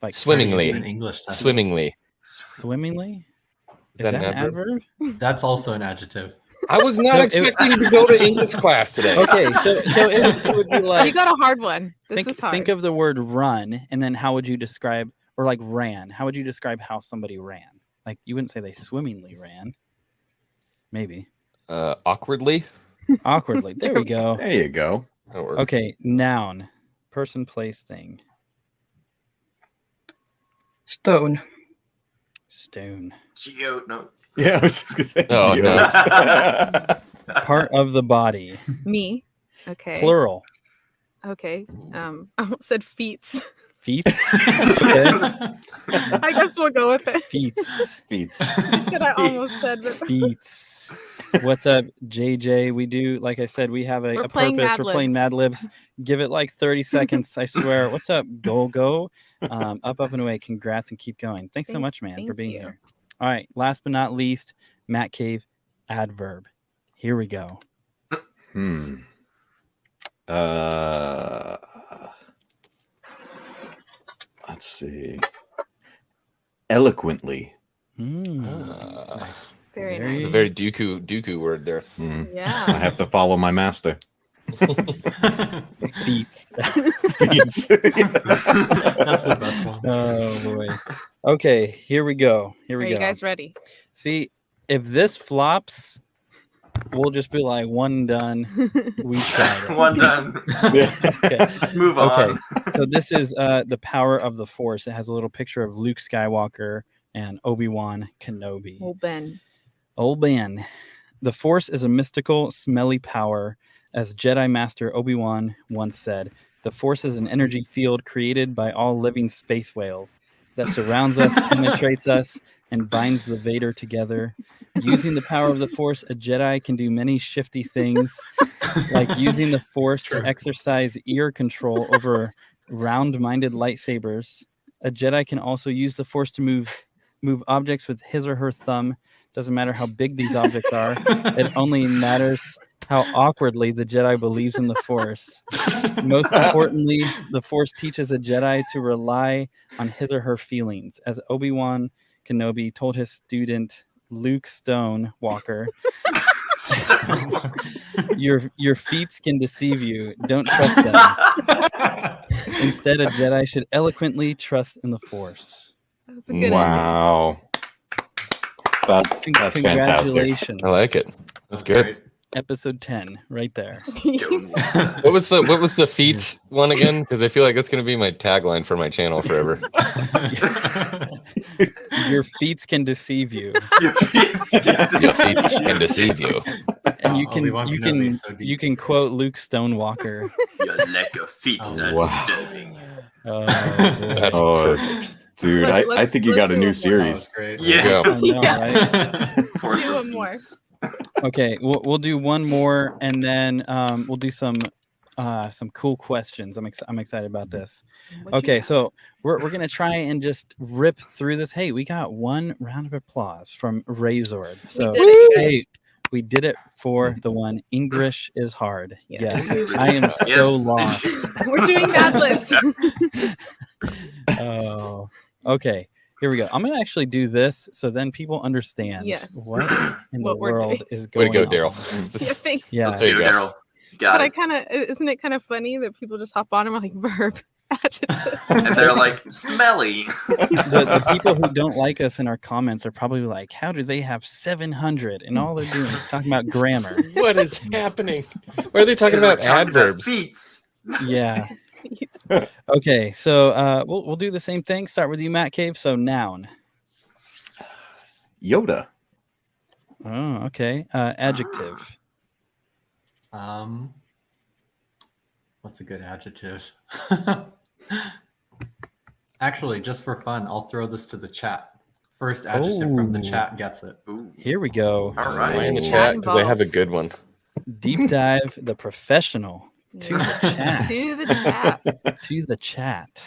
like Swimmingly. An English test. Swimmingly. Swimmingly. Is Is that an adverb? That's also an adjective. I was not So expecting to go to English class today. Okay, so it would be You like got a hard one. This is hard. think of the word run, and then how would you describe, or like ran? How would you describe how somebody ran? Like you wouldn't say they swimmingly ran. Maybe Awkwardly. awkwardly. There we go. There you go. That'll work. Okay, noun, person, place, thing. Stone. Stone. Geo, no. Yeah, I was just gonna say. Oh, Geo. Part of the body. Me. Okay. Plural. Okay. I almost said feet. Feet. Okay. I guess we'll go with it. Feet. Feet. That I almost said, but Feet. What's up, JJ? We do, like I said, we have We're a playing purpose. Mad We're playing Libs. Mad Libs. Give it like 30 seconds. I swear. What's up? Go. Up and away. Congrats and keep going. Thanks so much, man, for thank being you. here. All right. Last but not least, Matt Cave, adverb. Here we go. Let's see. Eloquently. Nice. very Very- It's nice. a very Dooku word there. I Yeah. have to follow my master. Feet. Feet. That's the best one. Oh boy. Okay, here we go. Here we Are go. you guys ready? See, if this flops, we'll just be like one done. We tried it. One done. Okay. Let's move on. Okay. So this is the power of the Force. It has a little picture of Luke Skywalker and Obi-Wan Kenobi. Oh, Ben. Old Ben. The Force is a mystical, smelly power. As Jedi Master Obi-Wan once said, the Force is an energy field created by all living space whales that surrounds us, penetrates us, and binds the Vader together. Using the power of the Force, a Jedi can do many shifty things, like using the Force to exercise ear control over round-minded lightsabers. A Jedi can also use the Force to move objects with his or her thumb. Doesn't matter how big these objects are. It only matters how awkwardly the Jedi believes in the Force. Most importantly, the Force teaches a Jedi to rely on his or her feelings. As Obi-Wan Kenobi told his student Luke Stone Walker, your feet can deceive you. Don't trust them. Instead, a Jedi should eloquently trust in the Force. That's a good ending. Wow. That's fantastic. Congratulations. I like it. That's good. Great. Episode 10, right there. What was the feats one again? Because I feel like that's gonna be my tagline for my channel forever. Your feet can deceive you. Your feet Your feats can deceive you. And you Obi-Wan can Kenobi is so deep. you can quote Luke Stonewalker. Your lack of feet are Wow. disturbing. Oh, boy. That's Oh, perfect. dude, Let's- I think you got a new let's do That was series. great. There you Yeah. go. I know, right? Force Do of one more. feats. Okay, we'll do one more, and then we'll do some cool questions. I'm excited about this. What you Okay, got? so we're gonna try and just rip through this. Hey, we got one round of applause from Razord. So did it, you guys. hey, We did it for the one. English is hard. Yes. Yes. I am so Yes. lost. We're doing Mad Libs. Oh, okay. Here we go. I'm gonna actually do this so then people understand Yes. what in the What we're world doing. is Way going to go, on. Daryl. Yeah, thanks. Yeah. Let's There do you it, go. Daryl. You got But I it. kind of isn't it kind of funny that people just hop on and we're like verb adjective. And they're like, smelly. The people who don't like us in our comments are probably like, how do they have 700? And all they're doing is talking about grammar. What is happening? Why are they talking about adverbs? Feats. Yeah. Okay, so we'll do the same thing. Start with you, Matt Cave. So noun. Yoda. Oh, okay. Adjective. What's a good adjective? Actually, just for fun, I'll throw this to the chat. First adjective from the Oh. chat gets it. Ooh. Here we go. All Am I right. in the Oh. chat? Because I have a good one. Deep dive the professional to the chat. To the chat. To the chat.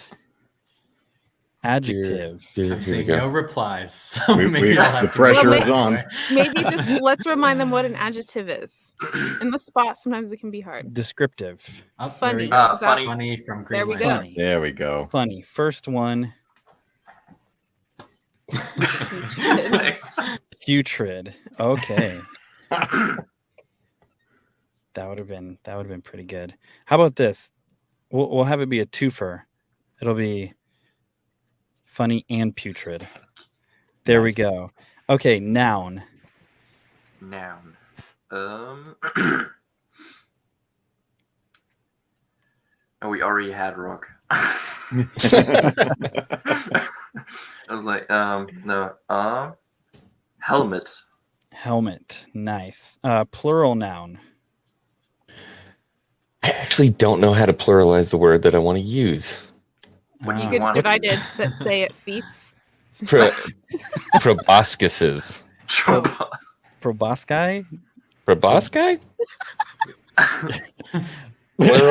Adjective. I'm Here we seeing go. no replies. So We- maybe I'll have the to pressure make is it on. way. Maybe just let's remind them what an adjective is. In the spot, sometimes it can be hard. Descriptive. Oh, there we Funny. go. Is that- Funny. Funny from There we Greenland. go. Funny. There we go. Funny. First one. Nice. Putrid. Okay. That would have been pretty good. How about this? We'll have it be a twofer. It'll be funny and putrid. There we go. Okay, noun. Noun. Oh, we already had rock. I was like, no. Helmet. Helmet. Nice. Plural noun. I actually don't know how to pluralize the word that I want to use. What do You you could want? what I did say it feats. Proboscises. Proboscis? Probosci? Plural Let's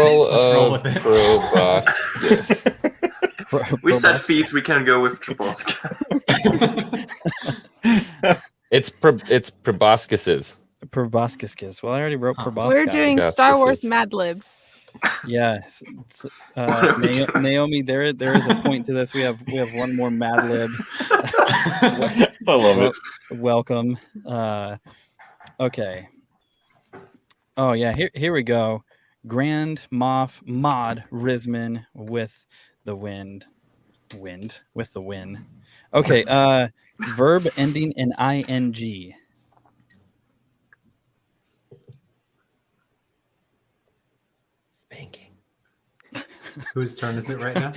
roll of with it. proboscis. We said feats. We can go with Trubosca. It's proboscises. Proboscis. Well, I already wrote proboscis. We're doing Yes, Star this Wars is- Mad Libs. Yes. What are we doing? Naomi, there is a point to this. We have one more Mad Lib. I love it. Welcome. Okay. Oh yeah, here we go. Grand Moff Mod Risman with the wind. With the win. Okay, verb ending in ing. Spanking. Whose turn is it right now?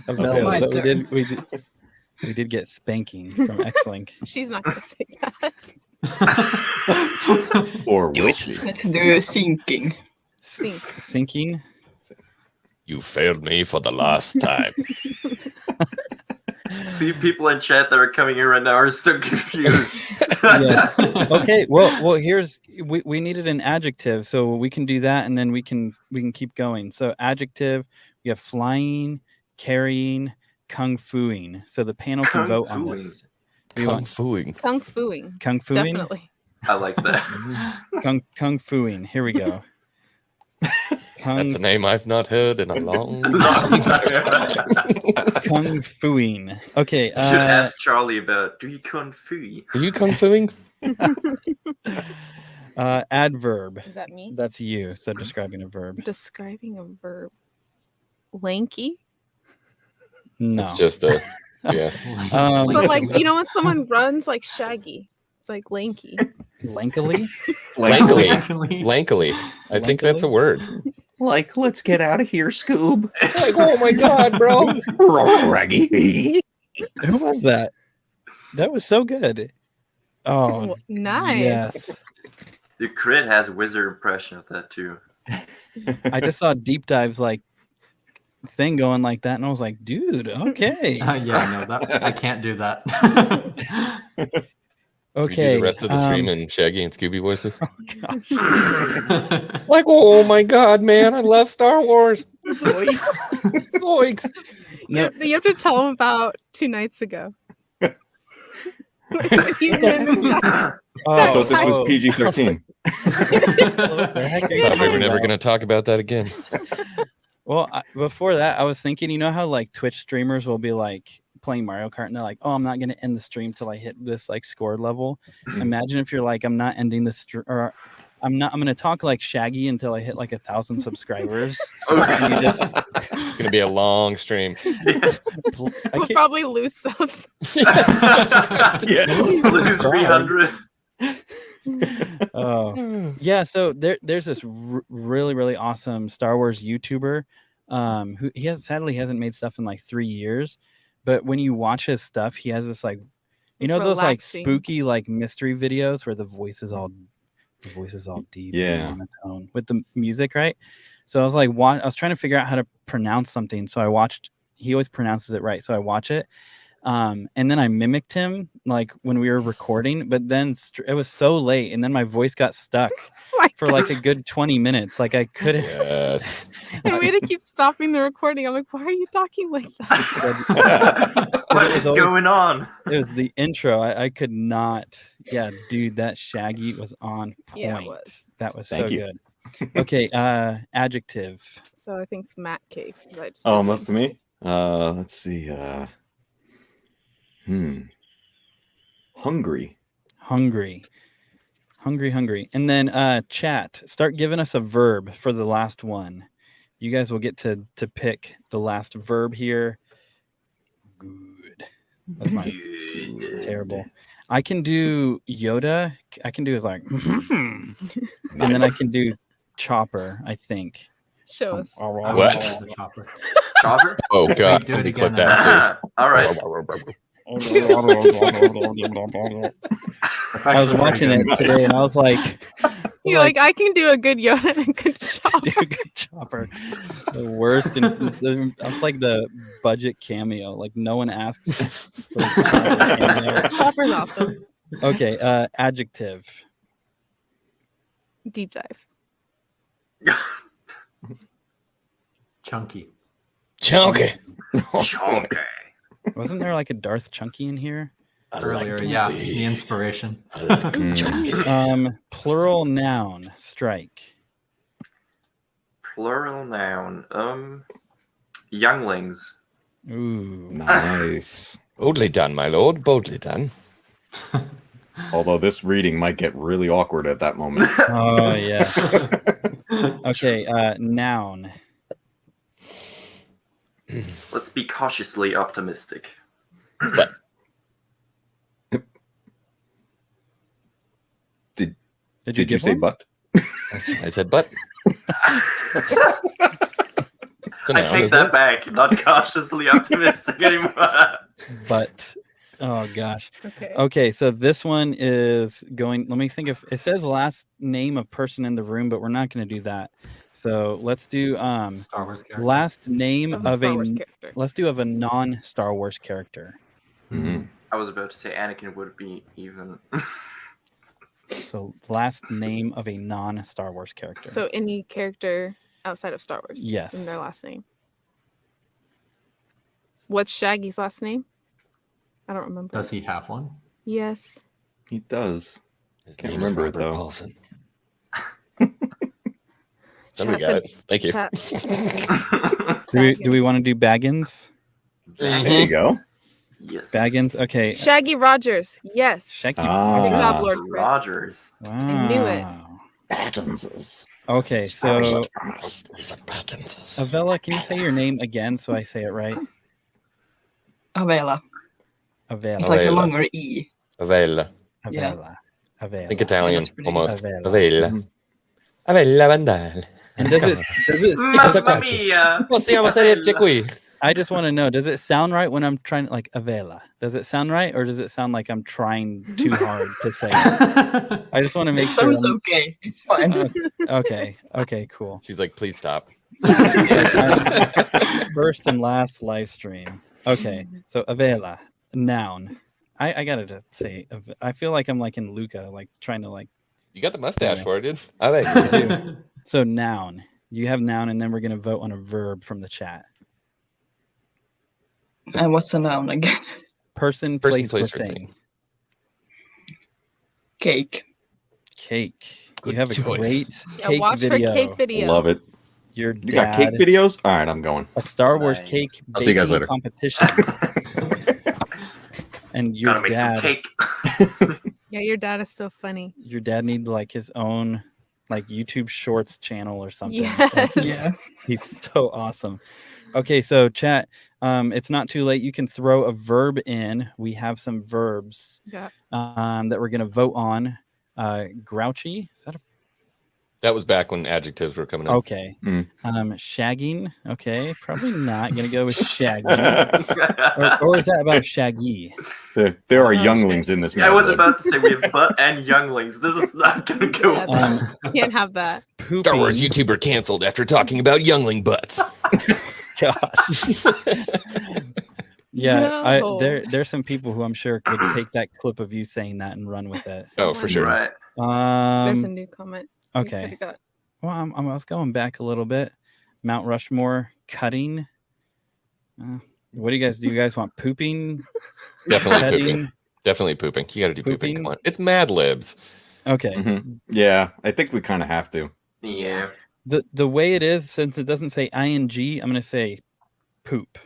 Okay, my so turn. we did get spanking from X-Link. She's not gonna say that. Or will she? Let's do sinking. Sink. Sinking. You failed me for the last time. See, people in chat that are coming in right now are so confused. Yeah. Okay. Well. Here's we needed an adjective, so we can do that, and then we can keep going. So adjective, we have flying, carrying, kung fuing. So the panel can Kung vote on fuing. this. We Kung want fuing. Kung fuing. kung fuing. Definitely. I like that. Kung fuing. Here we go. That's a name I've not heard in a long You Kung fuing. Okay. should ask Charlie about, do you kung fu? Are you kung fuing? Adverb. Is that me? That's you. So describing a verb. Describing a verb. Lanky. No. It's just a yeah. But like you know when someone runs like Shaggy. It's like lanky. Lankily. Lankily. Lankily. I think that's a word. Like, let's get out of here, Scoob. Like, oh my god, bro. Raggy. Who was that? That was so good. Oh, Nice. yes. The crit has a wizard impression of that too. I just saw Deep Dive's like thing going like that, and I was like, dude, okay. Yeah, no, I can't do that. We Okay. do the rest of the stream in Shaggy and Scooby voices. gosh. Like, oh my god, man, I love Star Wars. Zoinks. No, You have to tell them about 2 nights ago. I thought this was PG-13. What the heck are you Thought we talking were never about? going to talk about that again. Well, before that, I was thinking, you know how like Twitch streamers will be like playing Mario Kart and they're like, oh, I'm not going to end the stream till I hit this like score level. Imagine if you're like, I'm not ending the stream, or I'm going to talk like Shaggy until I hit like 1,000 subscribers. And you just It's going to be a long stream. We'll probably lose subs. Yes. Lose 300. Oh yeah, so there's this really awesome Star Wars YouTuber who sadly hasn't made stuff in like 3 years, but when you watch his stuff, he has this like, you know, those like Relaxing. spooky like mystery videos where the voice is all deep and monotone with the music, right? So I was like, I was trying to figure out how to pronounce something, so I watched. He always pronounces it right, so I watch it. And then I mimicked him like when we were recording, but then it was so late, and then my voice got stuck for like a good 20 minutes. Like I couldn't. Yes. And we had to keep stopping the recording. I'm like, why are you talking like that? What is going on? It was the intro. I could not. Yeah, dude, that Shaggy was on point. Yeah, it was. That was Thank so you. good. Okay, adjective. So I think it's Matt Cave. Oh, up to me. Let's see. Hungry. Hungry. And then chat, start giving us a verb for the last one. You guys will get to pick the last verb here. Good. That's my terrible. I can do Yoda. I can do is like, and then I can do chopper, I think. Show us. What? Chopper. Chopper? Oh, God. do it Somebody clip again. that, please. All right. I was watching it today and I was like, You're like, I can do a good Yoda and a good chopper. do a good chopper. The worst. That's like the budget cameo. Like no one asks. For a cameo. Chopper's awesome. Okay, adjective. Deep dive. Chunky. Chunky. Chunky. Wasn't there like a Darth Chunky in here? Earlier, yeah, the inspiration. Plural noun. Strike. Plural noun. Younglings. Ooh. Nice. Boldly done, my lord. Boldly done. Although this reading might get really awkward at that moment. Oh yes. Okay. Noun. Let's be cautiously optimistic. But Did you say one? butt? I said but. I take that back. Not cautiously optimistic anymore. But oh gosh. Okay. Okay, so this one is going. Let me think if it says last name of person in the room, but we're not going to do that. So let's do Star Wars character. last name Of a of Star a. Wars character. Let's do of a non-Star Wars character. Mhm. I was about to say Anakin would be even. So last name of a non-Star Wars character. So any character outside of Star Wars. Yes. In their last name. What's Shaggy's last name? I don't remember. Does he have one? Yes. He does. His Can't name is remember it, Robert though. Paulson. Somebody Chat got it. Thank you. Chat. do we want to do Baggins? There you go. Yes. Baggins. Okay. Shaggy Rogers. Yes. Shaggy. Ah. Good job, Lord Brett. Rogers. Wow. I knew it. Bagginses. Okay, so He's a Bagginses. Avella, can you say your name again so I say it right? Avela. Avella. It's like a Avela. longer E. Avella. Yeah. Avella. Avella. Think Italian, That's pretty almost. Avella. Avella. Avella Vandal. And does it Mamma mia! Possiamo salirci qui. I just want to know, does it sound right when I'm trying to like Avella? Does it sound right or does it sound like I'm trying too hard to say it? I just want to make sure. Sounds okay. It's fine. Okay, cool. She's like, please stop. First and last live stream. Okay, so Avella, noun. I gotta just say, I feel like I'm like in Luca, like trying to like. You got the mustache Yeah. for it, dude. Avella. So noun. You have noun, and then we're gonna vote on a verb from the chat. And what's a noun again? Person, Person, place, place, or or thing. Cake. Cake. Good You have a choice. great Yeah, cake watch video. her cake video. Love it. Your You got cake dad, videos? All right, I'm going. a Star Wars Nice. cake I'll see you guys baking later. competition, and your Gotta make some dad. cake. Yeah, your dad is so funny. Your dad needs like his own like YouTube Shorts channel or something. Yes. Like, Yeah. he's so awesome. Okay, so chat, it's not too late. You can throw a verb in. We have some verbs Yeah. that we're gonna vote on. Grouchy, is that That was back when adjectives were coming a in. okay? Mm. Shagging, okay, probably not gonna go with shagging. or is that about shaggy? There are Oh, younglings in this. Yeah, I was Mad Lib. about to say we have butt and younglings. This is not gonna go. Yeah, well. can't have that. Pooping. Star Wars YouTuber canceled after talking about youngling butts. Gosh. Yeah, No. there's some people who I'm sure could take that clip of you saying that and run with it. Oh, for sure. Right. There's a new comment. We Okay. could've got- Well, I was going back a little bit. Mount Rushmore cutting. What do you guys do? You guys want pooping? Definitely Cutting? pooping. Definitely pooping. You got to do pooping. Pooping? Come on. It's Mad Libs. Okay. Mhm. Yeah, I think we kind of have to. Yeah. The way it is, since it doesn't say ing, I'm gonna say poop.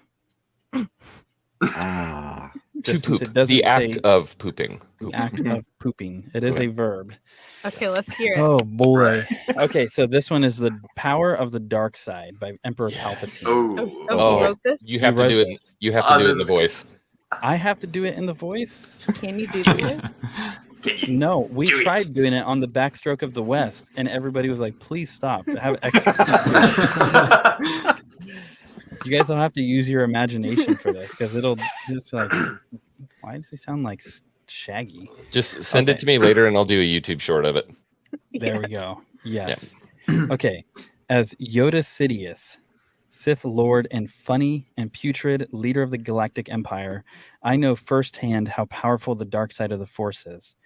Ah, To Just since poop. it doesn't The act say of pooping. the act of pooping. It is a verb. Okay, let's hear it. Oh boy. Right. Okay, so this one is The Power of the Dark Side by Emperor Palpatine. Oh. Oh, you wrote this? You have to wrote do it. this. You have to do it in the this- voice. I have to do it in the voice? Can you do this? Can you? No, we Do it. tried doing it on the backstroke of the West, and everybody was like, please stop. Have extra. You guys will have to use your imagination for this because it'll just be like, why does he sound like Shaggy? Just send Okay. it to me later and I'll do a YouTube short of it. There we Yes. go. Yes. Okay. As Yoda Sidious, Sith Lord and funny and putrid leader of the Galactic Empire, I know firsthand how powerful the dark side of the Force is.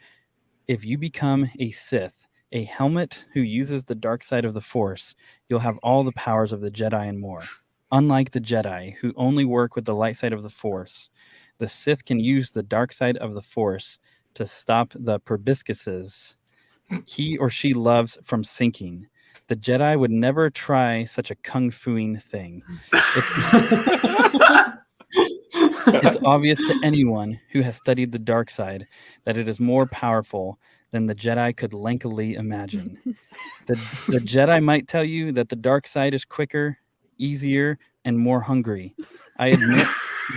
If you become a Sith, a helmet who uses the dark side of the Force, you'll have all the powers of the Jedi and more. Unlike the Jedi, who only work with the light side of the Force, the Sith can use the dark side of the Force to stop the proboscises he or she loves from sinking. The Jedi would never try such a kung fuing thing. It's obvious to anyone who has studied the dark side that it is more powerful than the Jedi could lankily imagine. The Jedi might tell you that the dark side is quicker, easier, and more hungry. I admit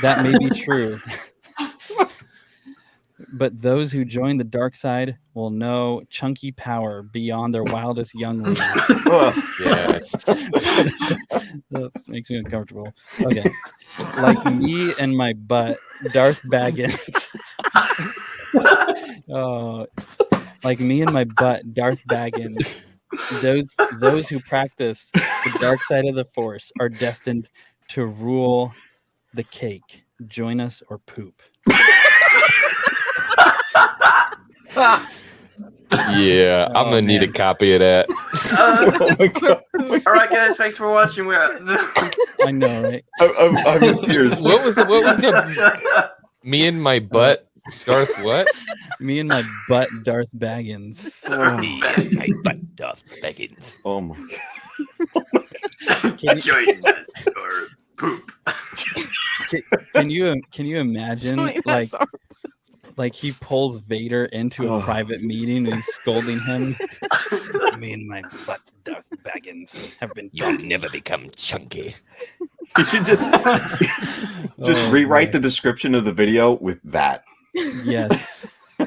that may be true. But those who join the dark side will know chunky power beyond their wildest younglings. Yes. That makes me uncomfortable. Okay. Like me and my butt, Darth Baggins. Oh, like me and my butt, Darth Baggins. Those who practice the dark side of the Force are destined to rule the cake. Join us or poop. Yeah, I'm Oh, gonna need a man. copy of that. Oh my God. All right, guys. Thanks for watching. We're. I know, right? I'm in tears. What was the me and my butt, Darth what? Me and my butt, Darth Baggins. My butt, Darth Baggins. Oh my. Can you, Join us or poop. can you imagine Join like us or- like he pulls Vader into a Oh. private meeting and he's scolding him? Me and my butt, Darth Baggins, have been You'll talking. never become chunky. You should just Oh, rewrite boy. the description of the video with that. Yes. Dark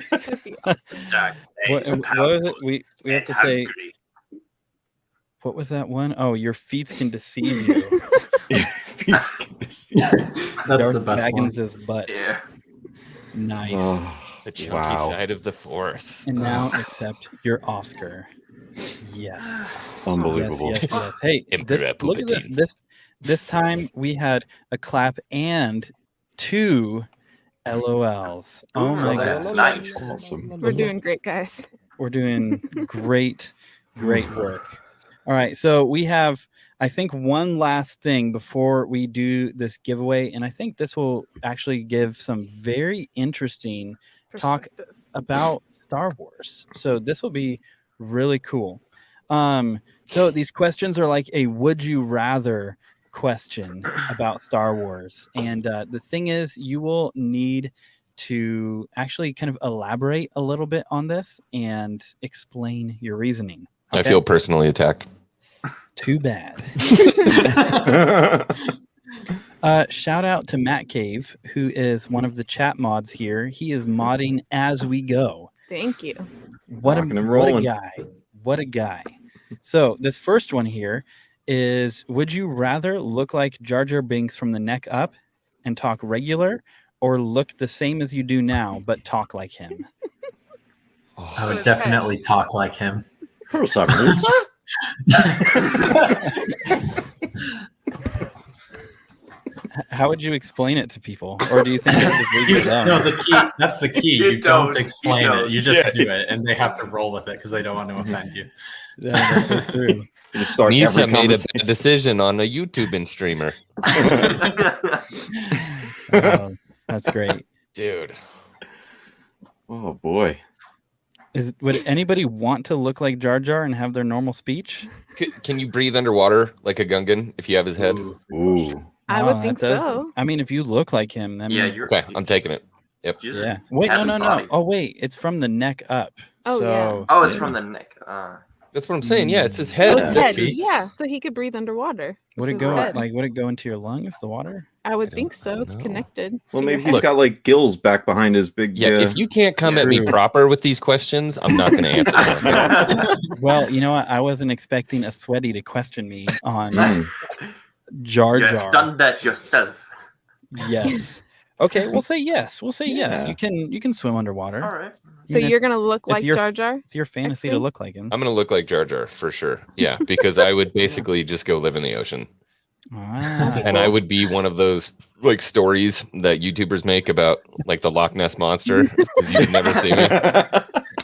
What, days, what was it? powerful We have and to say. hungry. What was that one? Oh, your feet can deceive you. That's That's Darth the best one. Baggins' butt. Yeah. Nice. Oh, The chunky wow. side of the Force. And now accept your Oscar. Yes. Unbelievable. Yes, yes, yes. Hey, Emperor look at this. Palpatine. This time we had a clap and 2 LOLs. Oh Ooh, my that's god. nice. Awesome. We're doing great, guys. We're doing great work. All right, so we have, I think, one last thing before we do this giveaway, and I think this will actually give some very interesting talk Perspectives. about Star Wars. So this will be really cool. So these questions are like a would you rather question about Star Wars. And the thing is, you will need to actually kind of elaborate a little bit on this and explain your reasoning. I feel personally attacked. Too bad. Shout out to Matt Cave, who is one of the chat mods here. He is modding as we go. Thank you. What Rocking and what a rolling. guy. What a guy. So this first one here is, would you rather look like Jar Jar Binks from the neck up and talk regular, or look the same as you do now but talk like him? I would definitely talk like him. What's up, Lisa? How would you explain it to people? Or do you think that's just leave it alone? No, that's the key. You You don't don't. explain You don't. it. You just Yeah, do it's- it, and they have to roll with it because they don't want to offend you. Yeah, that's so true. You just start Nisa every made a conversation. bad decision on a YouTube streamer. Oh, that's great. Dude. Oh boy. Would anybody want to look like Jar Jar and have their normal speech? Can you breathe underwater like a Gungan if you have his head? Ooh. I Wow, would that think does- so. I mean, if you look like him, that Yeah, means you're Okay, I'm taking it. Yep. Just yeah. Wait, have no. his body. Oh, wait, it's from the neck up. Oh, so, yeah. Oh, it's from the neck. That's what I'm saying. Yeah, it's his Oh, head. his That's head. his- Yeah, so he could breathe underwater. Would with it his go head. would it go into your lungs? The water? I would I think don't so. It's know. connected. Well, to maybe your he's head. Look. got like gills back behind his big. Yeah, if you can't come at me True. proper with these questions, I'm not going to answer. Well, you know what? I wasn't expecting a sweaty to question me on Mm. Jar You Jar. have done that yourself. Yes. Okay, we'll say yes. We'll say yes. Yeah. You can swim underwater. All right. So You know, you're gonna look it's like your- Jar Jar? It's your fantasy to X-Men? look like him. I'm going to look like Jar Jar for sure. Yeah, because I would basically just go live in the ocean. Ah. And I would be one of those like stories that YouTubers make about like the Loch Ness monster because you would never see me.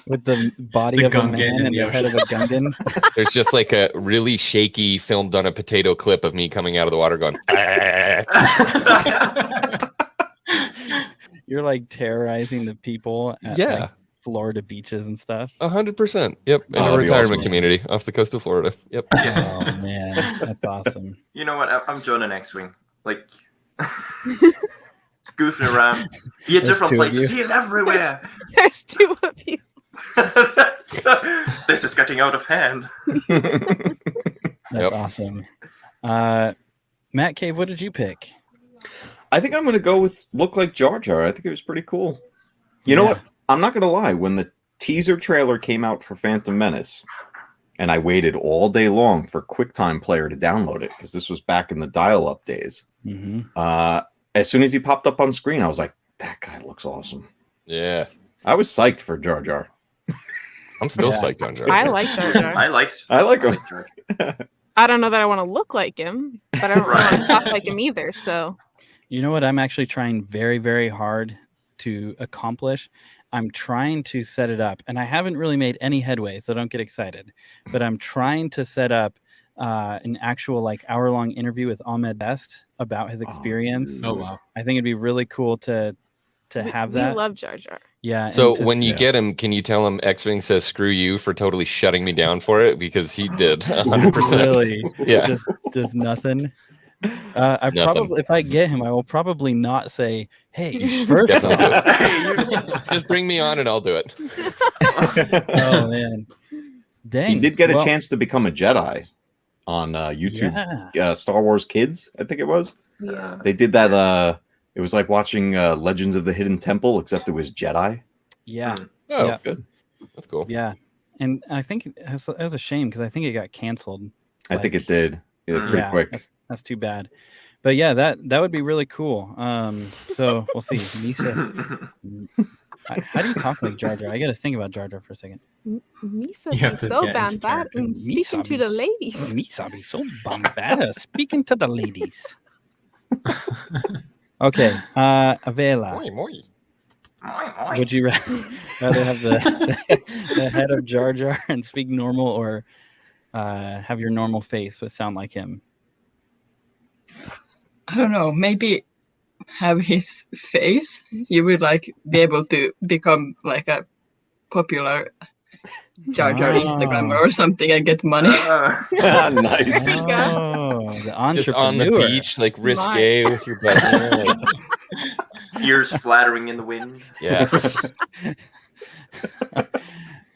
With the body The of a Gungan man in and the the head of a Gungan. There's just like a really shaky filmed on a potato clip of me coming out of the water going, "Ah." You're like terrorizing the people at Yeah. like, Florida beaches and stuff. 100%. Yep. In Oh, a that'd be retirement awesome. community off the coast of Florida. Yep. Oh man, that's awesome. You know what? I'm joining X-Wing. Like, goofing around. Be at There's different two of places. you. He is everywhere. There's two of you. This is getting out of hand. That's Yep. awesome. Matt Cave, what did you pick? I think I'm going to go with look like Jar Jar. I think it was pretty cool. You know Yeah. what? I'm not going to lie. When the teaser trailer came out for Phantom Menace, and I waited all day long for QuickTime Player to download it because this was back in the dial-up days. Mm-hmm. As soon as he popped up on screen, I was like, "That guy looks awesome." Yeah. I was psyched for Jar Jar. I'm still Yeah. psyched on Jar. I like Jar Jar. I like him. Jar. I don't know that I want to look like him, but I don't really want to talk like him either. So You know what I'm actually trying very, very hard to accomplish? I'm trying to set it up, and I haven't really made any headway, so don't get excited. But I'm trying to set up an actual like hour-long interview with Ahmed Best about his experience. dude. Oh wow. I think it'd be really cool to have we that. love Jar Jar. Yeah. and So to when you yeah. get him, can you tell him X-Wing says screw you for totally shutting me down for it? Because he did 100%. really, Yeah. just nothing. I Nothing. probably, if I get him, I will probably not say, "Hey, first Definitely do off." it. Hey, you're Just bring me on and I'll do it. Oh man, dang! He did get Well, a chance to become a Jedi on YouTube. Yeah. Star Wars Kids, I think it was. Yeah. They did that. It was like watching Legends of the Hidden Temple, except it was Jedi. Yeah, Oh, Yeah. Good. that's cool. yeah, and I think it was a shame because I think it got canceled. I think Like, it did. Pretty yeah, quick. That's too bad. But yeah, that would be really cool. So we'll see. Misa, how do you talk like Jar Jar? I got to think about Jar Jar for a second. Misa You have be to so get into bad character. speaking to the ladies. Misa be so bombada speaking to the ladies. Okay, Avela. Moi, moi. Would you rather have the head of Jar Jar and speak normal, or have your normal face but sound like him? I don't know. Maybe have his face, you would like be able to become like a popular Jar Jar Instagrammer or something and get money. Nice. Oh, the entrepreneur. Just on the beach, like risque with your button. Like, Ears flattering in the wind. yes.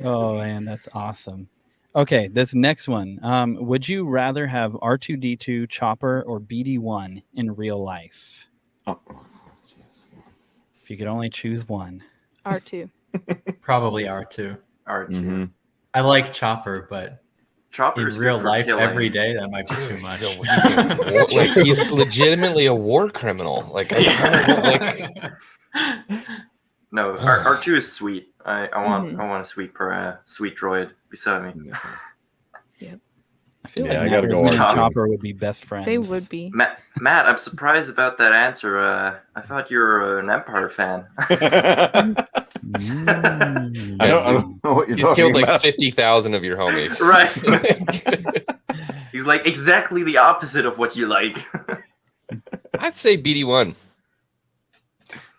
Oh man, that's awesome. Okay, this next one. Would you rather have R2D2, Chopper, or BD1 in real life? Oh. If you could only choose one. R2. Probably R2. R2. Mhm. I like Chopper, but Chopper's in real good for life killing. every day, that might be too much. He's legitimately a war criminal. Like, I kind of like. No, R2 is sweet. I want a sweet droid beside me. I feel Yeah, I like gotta go Matt and R2. Chopper would be best friends. They would be. Matt, I'm surprised about that answer. I thought you were an Empire fan. Mm. I don't know what you're He's talking killed like about. 50,000 of your homies. Right. He's like exactly the opposite of what you like. I'd say BD1.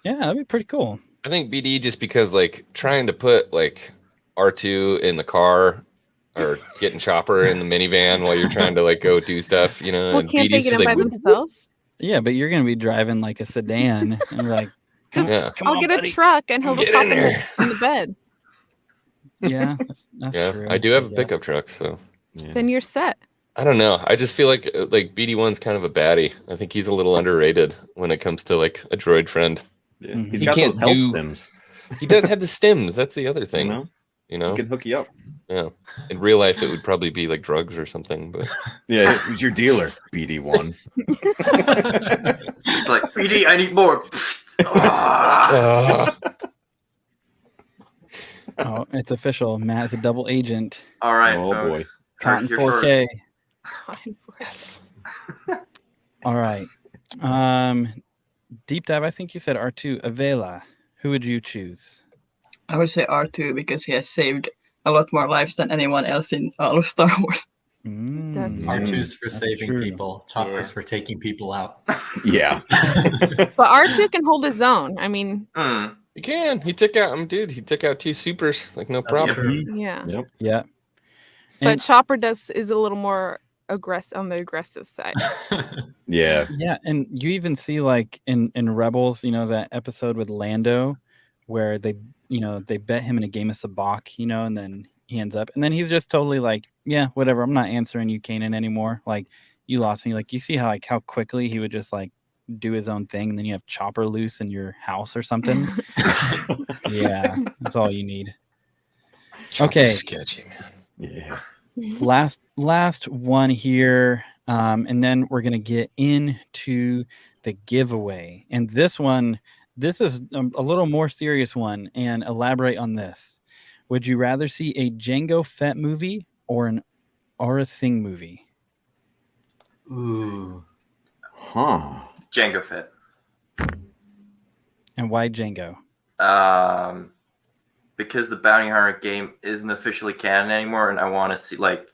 Yeah, that'd be pretty cool. I think BD just because like trying to put like R2 in the car or getting Chopper in the minivan while you're trying to like go do stuff, you know. Well, and can't they BD's get just in by like, themselves? Yeah, but you're gonna be driving like a sedan and like, Just yeah, I'll get a truck and he'll just Get hop in in there. in the bed. yeah, that's yeah. true. I do have a Yeah. pickup truck, so Yeah. Then you're set. I don't know. I just feel like BD1's kind of a baddie. I think he's a little underrated when it comes to like a droid friend. Yeah. Mhm. He's He got can't those health do- stims. He does have the stims. That's the other You thing. know, You know, he can hook you up. yeah. In real life, it would probably be like drugs or something. But Yeah, who's your dealer? BD1. It's like BD, I need more. Ah. Oh, it's official. Matt is a double agent. All right, Oh, boy. folks. Cotton Here 4K. first. yes, All right. Deep dive. I think you said R2. Avela. Who would you choose? I would say R2 because he has saved a lot more lives than anyone else in all of Star Wars. That's R2's for That's saving true. people. Chopper's Yeah. for taking people out. Yeah. But R2 can hold his own. I mean, Hmm. he can. He took out He took out two supers like no That's problem. true. yeah. Yep. Yeah. But And- Chopper is a little more aggressive on the aggressive side. Yeah. Yeah, and you even see like in Rebels, you know, that episode with Lando where they bet him in a game of sabacc, you know, and then he ends up and then he's just totally like, yeah, whatever, I'm not answering you, Kanan, anymore. Like, you lost me. Like, you see how quickly he would just like do his own thing, and then you have Chopper loose in your house or something. Yeah, that's all you need. Okay. Sketchy, man. Yeah. Last one here, and then we're gonna get into the giveaway. And this is a little more serious one, and elaborate on this. Would you rather see a Jango Fett movie or an Aura Singh movie? Ooh. Huh. Jango Fett. And why Jango? Because the Bounty Hunter game isn't officially canon anymore, and I want to see like,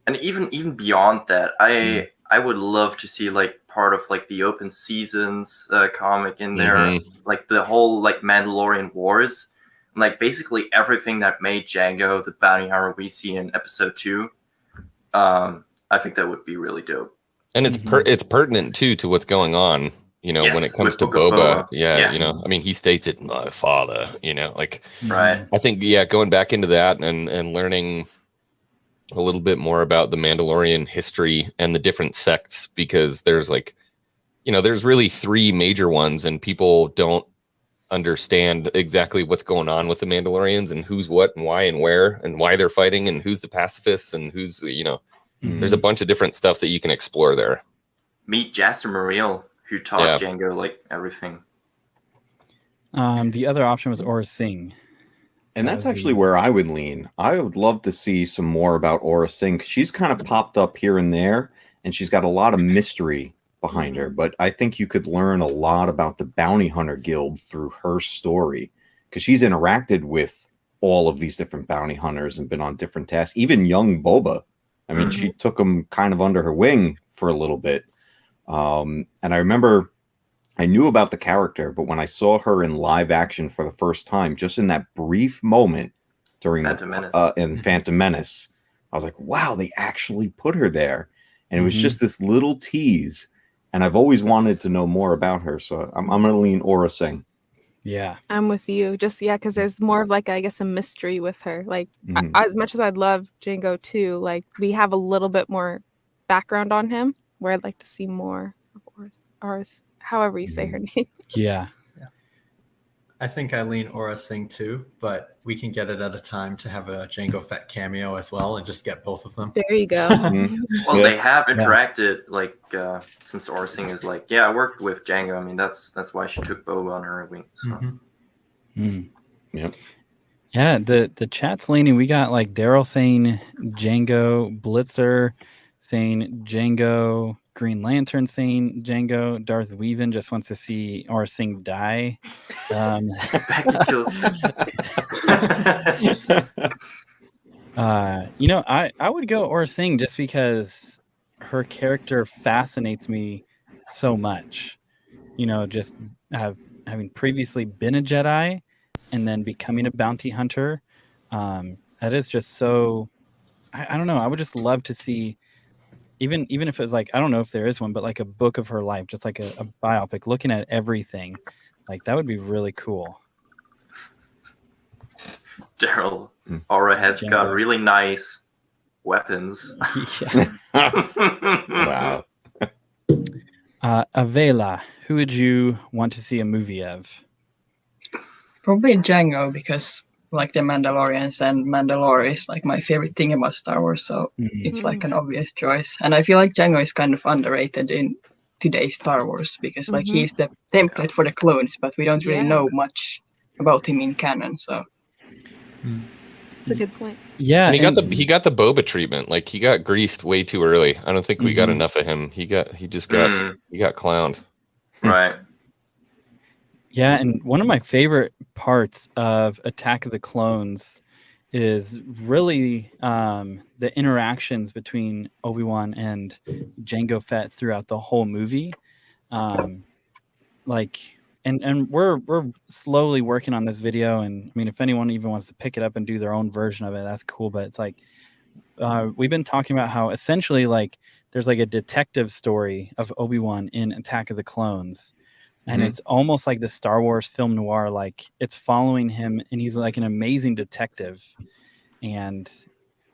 and even beyond that, I would love to see like part of like the Open Seasons comic in there, like the whole like Mandalorian Wars, like basically everything that made Jango the Bounty Hunter we see in Episode 2. I think that would be really dope. And it's pertinent too to what's going on, you know, Yes, when it comes with to Book of Boba. Boba. Yeah, Yeah. you know, I mean, he states it, my father, you know, like Right. I think, yeah, going back into that and learning a little bit more about the Mandalorian history and the different sects, because there's like, you know, there's really three major ones, and people don't understand exactly what's going on with the Mandalorians and who's what and why they're fighting and who's the pacifists and who's, you know, there's a bunch of different stuff that you can explore there. Meet Jaster Muriel, who taught Jango like everything. The other option was Aura Singh. And that's actually where I would lean. I would love to see some more about Aura Singh, 'cause she's kind of popped up here and there, and she's got a lot of mystery behind her. But I think you could learn a lot about the Bounty Hunter Guild through her story, because she's interacted with all of these different bounty hunters and been on different tasks. Even young Boba, I mean, she took him kind of under her wing for a little bit. And I remember I knew about the character, but when I saw her in live action for the first time, just in that brief moment during Phantom Menace. in Phantom Menace, I was like, wow, they actually put her there. And it was Mhm. just this little tease. And I've always wanted to know more about her. So I'm going to lean Aura Singh. Yeah. I'm with you. Just because there's more of like I guess a mystery with her. Like Mhm. as much as I'd love Django too, like we have a little bit more background on him where I'd like to see more of Oris, however you say her name. Yeah. I think I lean Aura Singh too, but we can get it at a time to have a Django Fett cameo as well and just get both of them. There you go. Mhm. Well, Yeah. they have interacted like since Orsing is like, yeah, I worked with Django. I mean, that's why she took Boba on her wing. So. Mhm. Mm. Yep. Yeah, the chat's leaning. We got like Daryl saying Django, Blitzer saying Django, Green Lantern saying Django, Darth Weavin just wants to see Aura Singh die. Becky kills. I would go Aura Singh just because her character fascinates me so much. Just having previously been a Jedi and then becoming a bounty hunter. That is just so. I don't know. I would just love to see, even if it was like, I don't know if there is one, but like a book of her life, just like a biopic, looking at everything. Like that would be really cool. Daryl, Aura has got Django. really nice weapons. Yeah. Wow. Avela, who would you want to see a movie of? Probably Django, because like the Mandalorians and Mandalore is like my favorite thing about Star Wars, so it's like an obvious choice. And I feel like Django is kind of underrated in today's Star Wars because like he's the template for the clones, but we don't really know much about him in canon. So That's a good point. Yeah, And he got the Boba treatment. Like he got greased way too early. I don't think we got enough of him. He got clowned. Right. Yeah, and one of my favorite parts of Attack of the Clones is really the interactions between Obi-Wan and Jango Fett throughout the whole movie. And we're slowly working on this video, and I mean, if anyone even wants to pick it up and do their own version of it, that's cool. But it's like we've been talking about how essentially like there's like a detective story of Obi-Wan in Attack of the Clones. And it's almost like the Star Wars film noir, like it's following him and he's like an amazing detective. And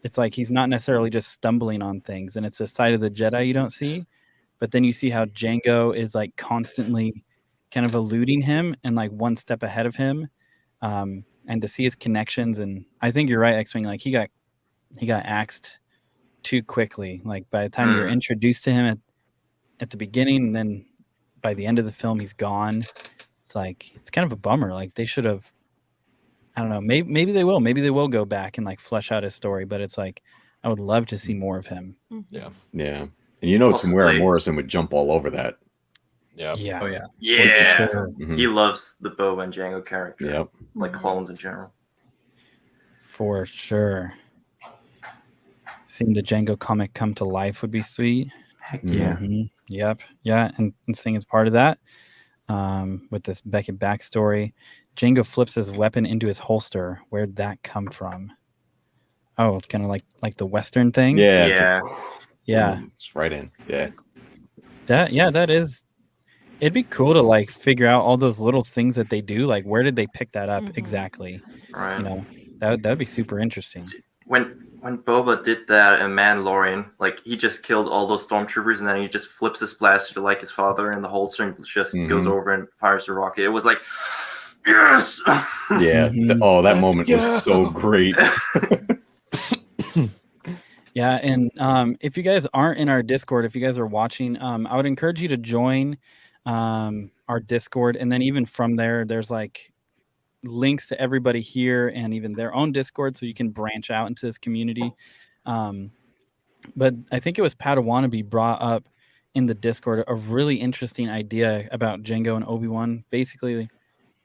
it's like he's not necessarily just stumbling on things. And it's a side of the Jedi you don't see. But then you see how Jango is like constantly kind of eluding him and like one step ahead of him. And to see his connections. And I think you're right, X-Wing, like he got axed too quickly. Like by the time you're introduced to him at the beginning, and then by the end of the film he's gone. It's like it's kind of a bummer. Like they should have, I don't know, maybe they will go back and like flesh out his story, but it's like I would love to see more of him. Yeah. And Tamara Morrison would jump all over that. Yeah. Oh yeah. Yeah. Sure. He loves the Boba and Django character. Yep. Like clones in general. For sure. Seeing the Django comic come to life would be sweet. Heck yeah. Yep. Yeah. And Sing is part of that. With this Beckett backstory. Django flips his weapon into his holster. Where'd that come from? Oh, it's kind of like the Western thing. Yeah. It's right in. Yeah. That is. It'd be cool to like figure out all those little things that they do. Like, where did they pick that up exactly? Right. That'd be super interesting. When Boba did that in Mandalorian, like he just killed all those stormtroopers and then he just flips his blaster like his father in the holster and just goes over and fires the rocket. It was like, yes. Yeah. That moment was so great. Yeah, and if you guys aren't in our Discord, if you guys are watching, I would encourage you to join our Discord, and then even from there, there's like links to everybody here and even their own Discord, so you can branch out into this community. But I think it was Padawannabe brought up in the Discord a really interesting idea about Jango and Obi-Wan. Basically,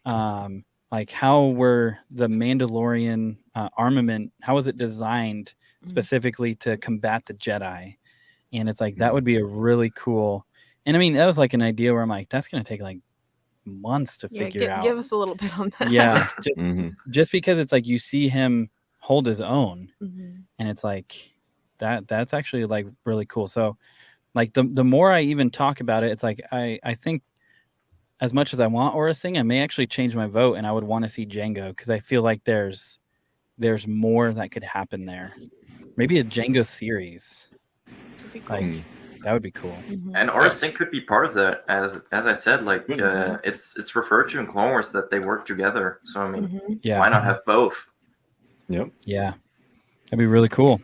like how were the Mandalorian armament? How was it designed specifically to combat the Jedi? And it's like that would be a really cool. And I mean, that was like an idea where I'm like, that's going to take like months to figure out. Give us a little bit on that. Yeah, Mhm. just because it's like you see him hold his own, Mhm. and it's like that's actually like really cool. So like the more I even talk about it, it's like I think as much as I want Aura Singh, I may actually change my vote, and I would want to see Django because I feel like there's more that could happen there. Maybe a Django series. That'd be cool. Like that would be cool. Mhm. And Aura Sync could be part of that, as I said. Like it's referred to in Clone Wars that they work together. So I mean, Mhm. Yeah. why not have both? Yep. Yeah. That'd be really cool.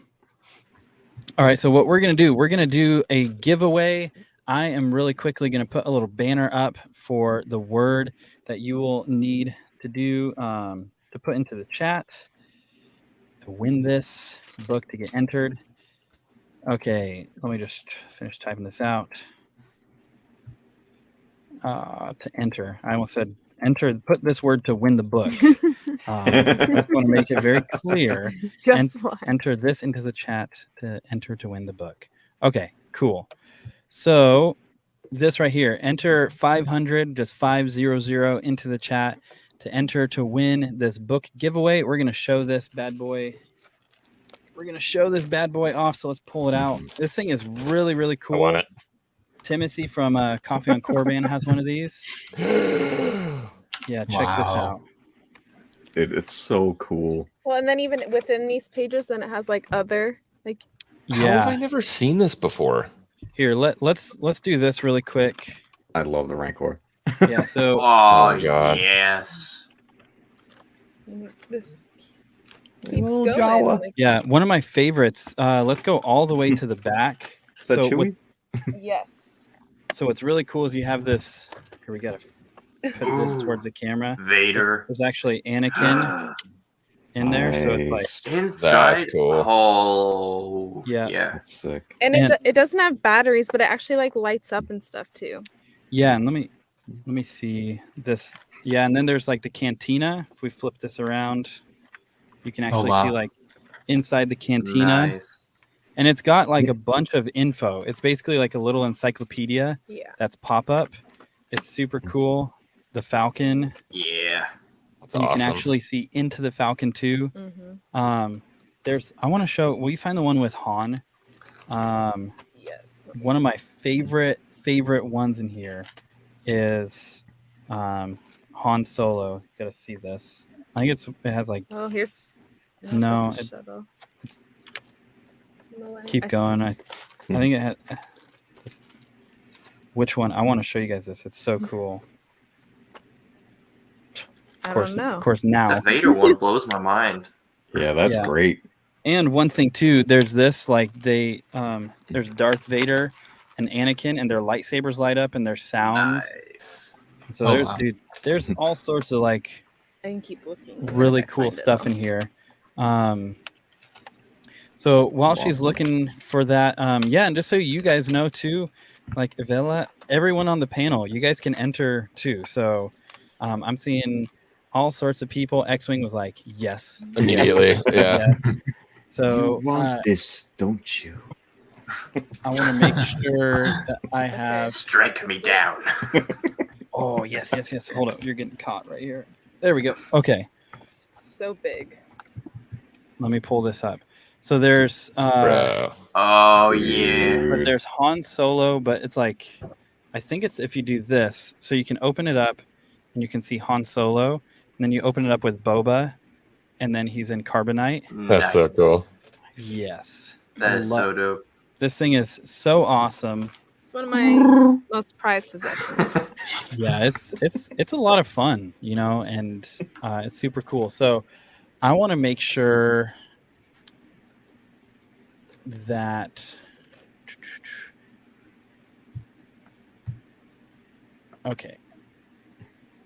All right, so what we're going to do a giveaway. I am really quickly going to put a little banner up for the word that you will need to do to put into the chat to win this book to get entered. Okay, let me just finish typing this out. To enter. I almost said enter, put this word to win the book. I just want to make it very clear. Just one. Enter this into the chat to enter to win the book. Okay, cool. So this right here, enter 500, just 500 into the chat to enter to win this book giveaway. We're going to show this bad boy. We're going to show this bad boy off. So let's pull it out. This thing is really, really cool. I want it. Timothy from Coffee on Korban has one of these. Yeah, check this out. It's so cool. Well, and then even within these pages, then it has like other like. How have I Yeah. never seen this before? Here, let's do this really quick. I love the Rancor. Yeah. So Oh, God. yes. This keeps Little going. Jawa. Like, yeah, one of my favorites. Let's go all the way to the back. Is that So Chewie? yes. what's really cool is you have this. Here, we gotta put this towards the camera. Vader. There's actually Anakin in there, so it's like Nice. Inside. That's cool. Oh, Yeah. yeah. That's sick. And And- it doesn't have batteries, but it actually like lights up and stuff too. yeah. And let me see this. Yeah, and then there's like the cantina. If we flip this around, you can actually see wow. like inside the cantina. Nice. And it's got like a bunch of info. It's basically like a little encyclopedia Yeah. that's pop up. It's super cool. The Falcon. Yeah. That's And you awesome. can actually see into the Falcon too. Mm-hmm. I want to show. Will you find the one with Han? Yes. One of my favorite ones in here is Han Solo. You gotta see this. I think it has like Oh, here's. No, that's a shuttle. No, keep going. I think it had. Which one? I want to show you guys this. It's so cool. I don't know. Of course now. The Vader one blows my mind. Yeah, that's Yeah. great. And one thing too, there's this like there's Darth Vader and Anakin, and their lightsabers light up and their sounds. Nice. So Oh, there, wow. dude, there's all sorts of like I can keep looking. really if I cool find it, stuff though. in here. So while That's she's awesome. looking for that, yeah, and just so you guys know too, like Avella, everyone on the panel, you guys can enter too. So I'm seeing all sorts of people. X-Wing was like, yes, Immediately. Yeah. yes. So You want this, don't you? I want to make sure that I have. Strike me down. Oh yes. Hold up, you're getting caught right here. There we go. Okay, So big. let me pull this up. So there's Bro. Oh, yeah. but there's Han Solo, but it's like, I think it's if you do this, so you can open it up and you can see Han Solo, and then you open it up with Boba, and then he's in carbonite. That's so Nice. cool. Yes, That is so dope. this thing is so awesome. It's one of my most prized possessions. Yeah, it's a lot of fun, you know, and it's super cool. So I want to make sure that okay,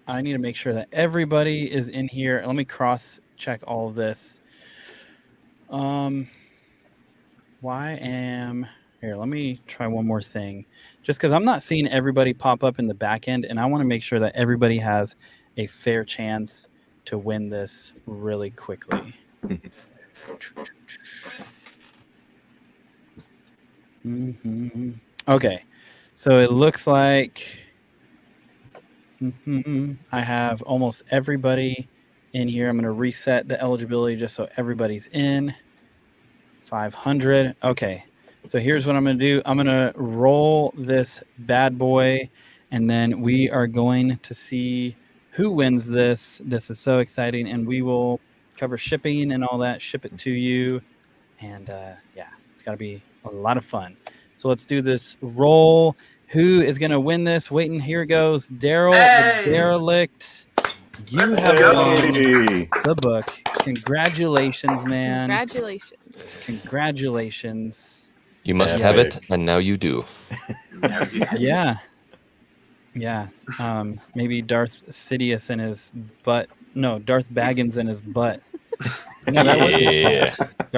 I need to make sure that everybody is in here. Let me cross check all of this. Here, let me try one more thing, just because I'm not seeing everybody pop up in the back end, and I want to make sure that everybody has a fair chance to win this really quickly. Okay, so it looks like I have almost everybody in here. I'm going to reset the eligibility just so everybody's in. 500. Okay. So here's what I'm going to do. I'm going to roll this bad boy, and then we are going to see who wins this. This is so exciting, and we will cover shipping and all that, ship it to you. And yeah, it's got to be a lot of fun. So let's do this roll. Who is going to win this? Waiting, here it goes. Daryl, Hey! the derelict. You Let's have go! won Hey. the book. Congratulations, man. Congratulations. You must have it, and now you do. Yeah. Yeah. Maybe Darth Sidious in his butt. No, Darth Baggins in his butt. Yeah, that was his butt.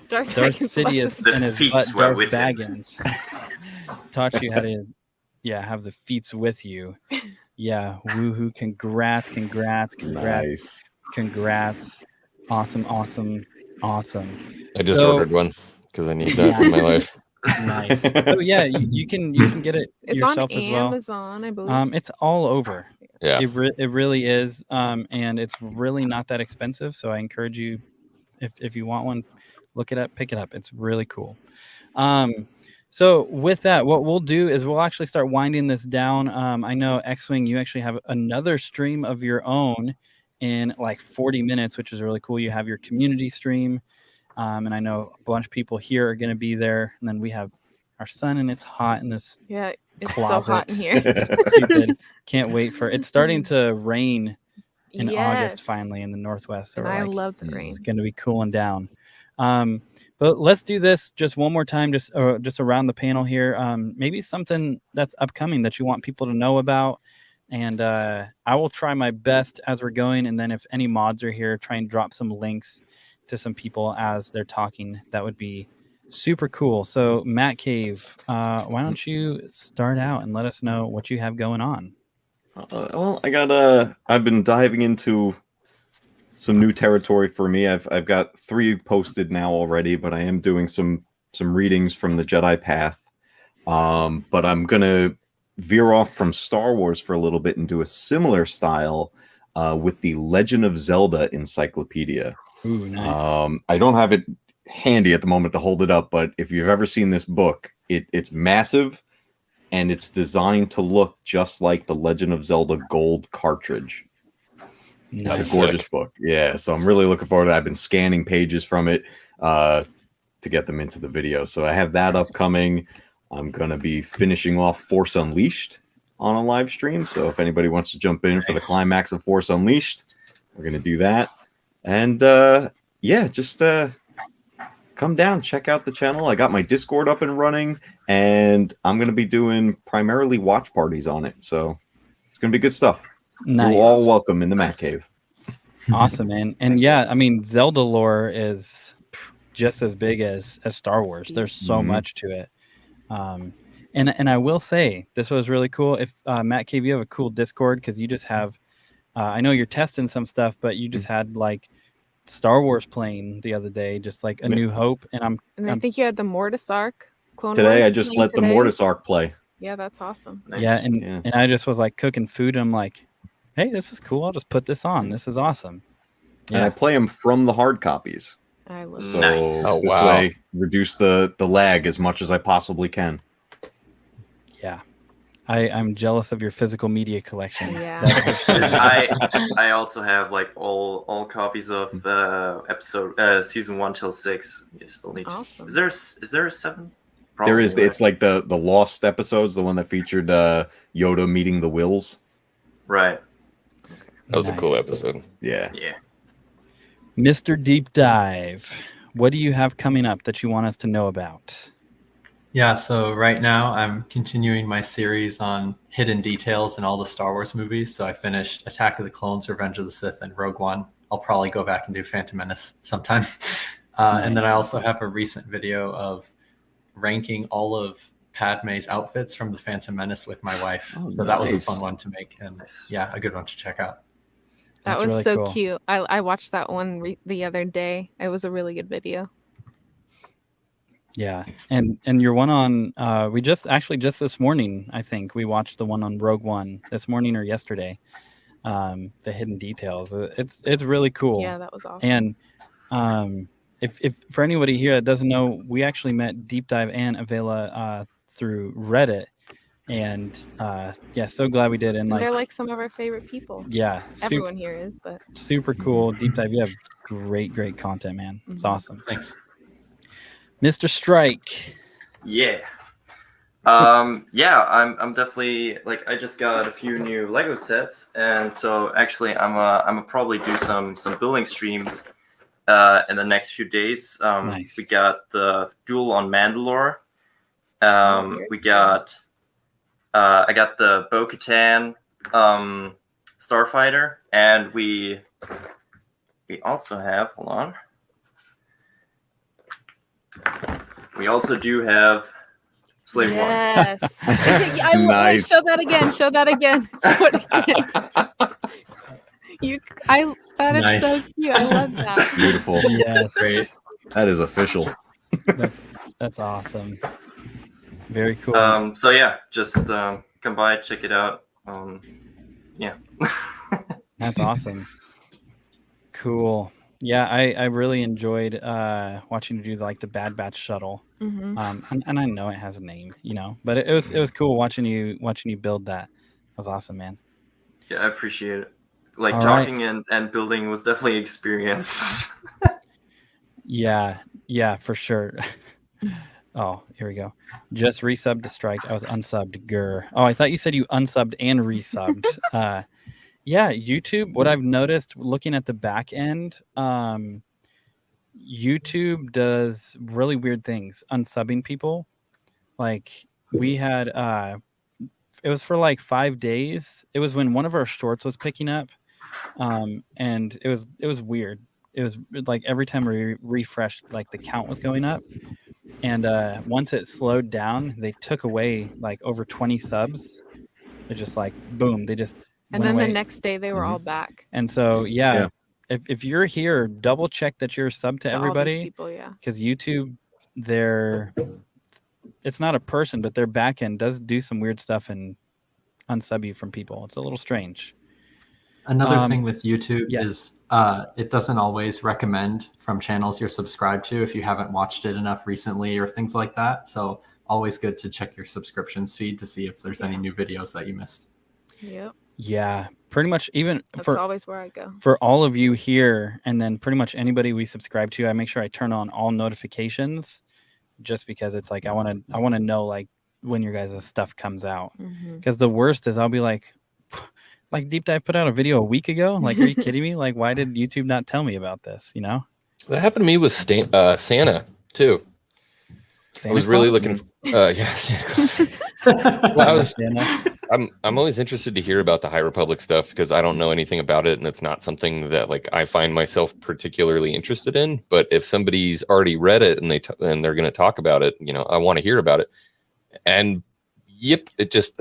Darth Sidious The in his feats butt. were Darth with him. Baggins taught you how to, have the feats with you. Yeah. Woohoo! Congrats! Nice. Congrats! Awesome! I just So- ordered one because I need that in my life. Nice. So yeah, you can get it It's yourself on as well. Amazon, I believe. It's all over. Yeah. It really is. And it's really not that expensive. So I encourage you, if you want one, look it up, pick it up. It's really cool. So with that, what we'll do is we'll actually start winding this down. I know X-Wing, you actually have another stream of your own in like 40 minutes, which is really cool. You have your community stream. And I know a bunch of people here are going to be there. And then we have our son, and it's hot in this Yeah, it's closet. so hot in here. Stupid. Can't wait for it. It's starting to rain in August Yes. finally in the Northwest. So And we're I like, love the rain. it's going to be cooling down. But let's do this just one more time, just around the panel here. Maybe something that's upcoming that you want people to know about. And I will try my best as we're going. And then if any mods are here, try and drop some links to some people as they're talking. That would be super cool. So Matt Cave, why don't you start out and let us know what you have going on? Well, I've been diving into some new territory for me. I've got 3 posted now already, but I am doing some readings from the Jedi Path. But I'm gonna veer off from Star Wars for a little bit and do a similar style with the Legend of Zelda Encyclopedia. Ooh, nice. I don't have it handy at the moment to hold it up, but if you've ever seen this book, it's massive, and it's designed to look just like the Legend of Zelda Gold cartridge. Nice. It's a gorgeous book. Yeah, so I'm really looking forward to it. I've been scanning pages from it to get them into the video. So I have that upcoming. I'm going to be finishing off Force Unleashed on a live stream. So if anybody wants to jump in for the climax of Force Unleashed, we're going to do that. And yeah, just come down, check out the channel. I got my Discord up and running, and I'm going to be doing primarily watch parties on it. So it's going to be good stuff. Nice. You're all welcome in the Matt Cave. Awesome, man. And yeah, I mean, Zelda lore is just as big as Star Wars. There's so much to it. And I will say, this was really cool. If Matt Cave, you have a cool Discord, because you just have, I know you're testing some stuff, but you just had like Star Wars playing the other day, just like A New Hope. And I think you had the Mortis Arc. Clone Today Wars I just playing let the today. Mortis Arc play. Yeah, that's awesome. Nice. Yeah, and I just was like cooking food, and I'm like, hey, this is cool. I'll just put this on. This is awesome. And I play them from the hard copies. I love So Nice. Oh, this wow. way, reduce the lag as much as I possibly can. Yeah. I'm jealous of your physical media collection. Yeah. That's for sure. I also have like all copies of season 1 till 6. You still need. Awesome. Is there a 7? There is. Probably, It's like the Lost episodes, the one that featured Yoda meeting the Wills. right. That was a cool episode. Yeah. Yeah. Mr. Deep Dive, what do you have coming up that you want us to know about? Yeah, so right now I'm continuing my series on hidden details in all the Star Wars movies. So I finished Attack of the Clones, Revenge of the Sith, and Rogue One. I'll probably go back and do Phantom Menace sometime. And then I also have a recent video of ranking all of Padme's outfits from the Phantom Menace with my wife. Oh, so that was a nice. fun one to make. And Nice. yeah, a good one to check out. That That's was really so cool. cute. I watched that one the other day. It was a really good video. Yeah, and your one on we just this morning, I think we watched the one on Rogue One this morning or yesterday. The hidden details. It's really cool. Yeah, that was awesome. And if for anybody here that doesn't know, we actually met Deep Dive and Avela through Reddit, and yeah, so glad we did. And And like, they're like some of our favorite people. yeah, Everyone here is, but super cool. Deep Dive, you have great content, man. It's awesome. Thanks. Mr. Strike. Yeah. Yeah, I'm definitely like I just got a few new Lego sets, and so actually I'm probably do some building streams in the next few days. Nice. We got the Duel on Mandalore. We got I got the Bo-Katan Starfighter, and we also have, hold on. We also do have Slave One. yes. Nice. Show that again. Show that again. Show it again. That is Nice. so cute. I love that. Beautiful. Yes. Great. That is official. That's awesome. Very cool. So yeah, just come by, check it out. Yeah. That's awesome. Cool. Yeah, I really enjoyed watching you do like the Bad Batch shuttle. And I know it has a name, you know, but it was cool watching you build that. That was awesome, man. Yeah, I appreciate it. Like All talking and building was definitely an experience. Yeah, for sure. Oh, here we go. Just resubbed to Strike. I was unsubbed. Grr. Oh, I thought you said you unsubbed and resubbed. Yeah, YouTube, what I've noticed looking at the back end, YouTube does really weird things, unsubbing people. Like we had it was for like 5 days. It was when one of our shorts was picking up. And it was weird. It was like every time we refreshed, like the count was going up. And once it slowed down, they took away like over 20 subs. They're just like boom, they just And then the next day they were all back. And so yeah. If you're here, double check that you're sub to everybody. All these people, yeah. Because YouTube, it's not a person, but their back end does do some weird stuff and unsub you from people. It's a little strange. Another thing with YouTube yeah. is it doesn't always recommend from channels you're subscribed to if you haven't watched it enough recently or things like that. So always good to check your subscriptions feed to see if there's any new videos that you missed. Yep. Yeah, pretty much even That's always where I go. For all of you here, and then pretty much anybody we subscribe to, I make sure I turn on all notifications just because it's like I want to know like when your guys' stuff comes out. Because the worst is I'll be like Deep Dive put out a video a week ago. Like, are you kidding me? Like, why did YouTube not tell me about this? You know? That happened to me with Santa too. I was really looking. Yeah. Well, I'm always interested to hear about the High Republic stuff because I don't know anything about it, and it's not something that like I find myself particularly interested in. But if somebody's already read it and they're going to talk about it, you know, I want to hear about it. And yep, it just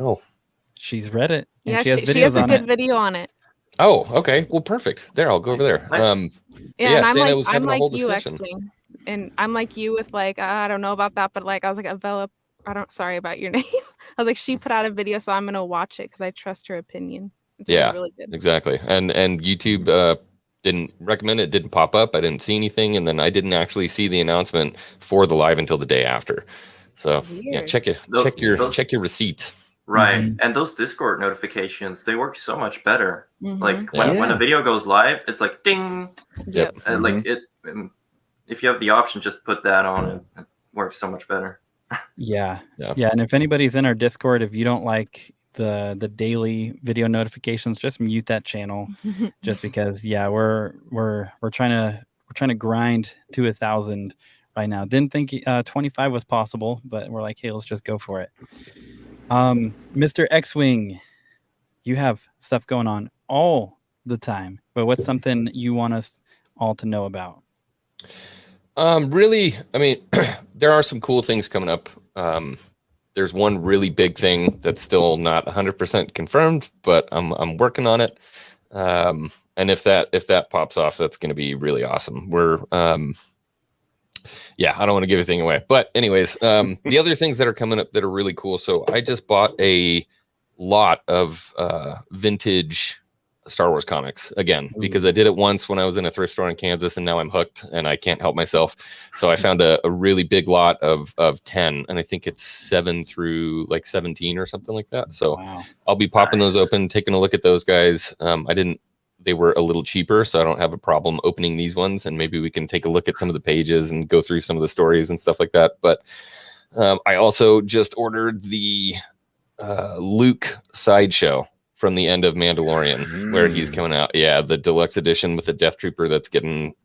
she's read it. And yeah, she has a good video on it. Oh, okay. Well, perfect. There, I'll go over there. Nice. Yeah, and Santa was having I'm a whole like you, discussion. X-Wing. And I'm like you with like, I don't know about that, but like I was like, Avela, sorry about your name. I was like, she put out a video, so I'm gonna watch it because I trust her opinion. It's really good. Exactly. And YouTube didn't recommend it, didn't pop up. I didn't see anything, and then I didn't actually see the announcement for the live until the day after. So yeah, check your receipts. Right. And those Discord notifications, they work so much better. Like when a video goes live, it's like ding. Yep. And like if you have the option, just put that on. It works so much better. Yeah. And if anybody's in our Discord, if you don't like the daily video notifications, just mute that channel. Just because, we're trying to grind to 1,000 right now. Didn't think 25 was possible, but we're like, hey, let's just go for it. Mr. X-Wing, you have stuff going on all the time, but what's something you want us all to know about? Really, I mean, there are some cool things coming up. There's one really big thing that's still not 100% confirmed, but I'm working on it. And if that pops off, that's going to be really awesome. Yeah, I don't want to give anything away. But anyways, the other things that are coming up that are really cool. So I just bought a lot of vintage Star Wars comics again, because I did it once when I was in a thrift store in Kansas, and now I'm hooked and I can't help myself. So I found a really big lot of 10, and I think it's 7 through like 17 or something like that. So Wow. I'll be popping those open, taking a look at those guys. They were a little cheaper, so I don't have a problem opening these ones, and maybe we can take a look at some of the pages and go through some of the stories and stuff like that. But I also just ordered the Luke sideshow from the end of Mandalorian, where he's coming out. Yeah, the deluxe edition with the Death Trooper that's getting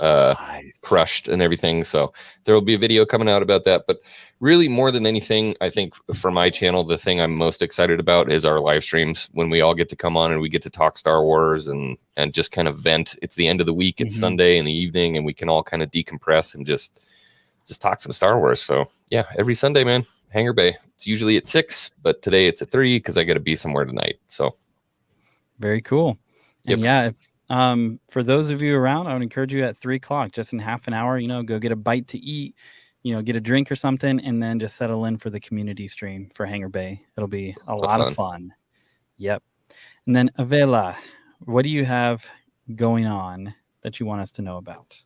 crushed and everything. So there will be a video coming out about that. But really, more than anything, I think for my channel, the thing I'm most excited about is our live streams, when we all get to come on and we get to talk Star Wars and just kind of vent. It's the end of the week. It's Sunday in the evening, and we can all kind of decompress and just talk some Star Wars. So yeah, every Sunday, man, Hangar Bay. It's usually at 6, but today it's at 3 because I got to be somewhere tonight. So very cool. And Yep. yeah, if, for those of you around, I would encourage you at 3 o'clock, just in half an hour, go get a bite to eat, get a drink or something, and then just settle in for the community stream for Hangar Bay. It'll be a lot of fun. Yep. And then Avela, what do you have going on that you want us to know about?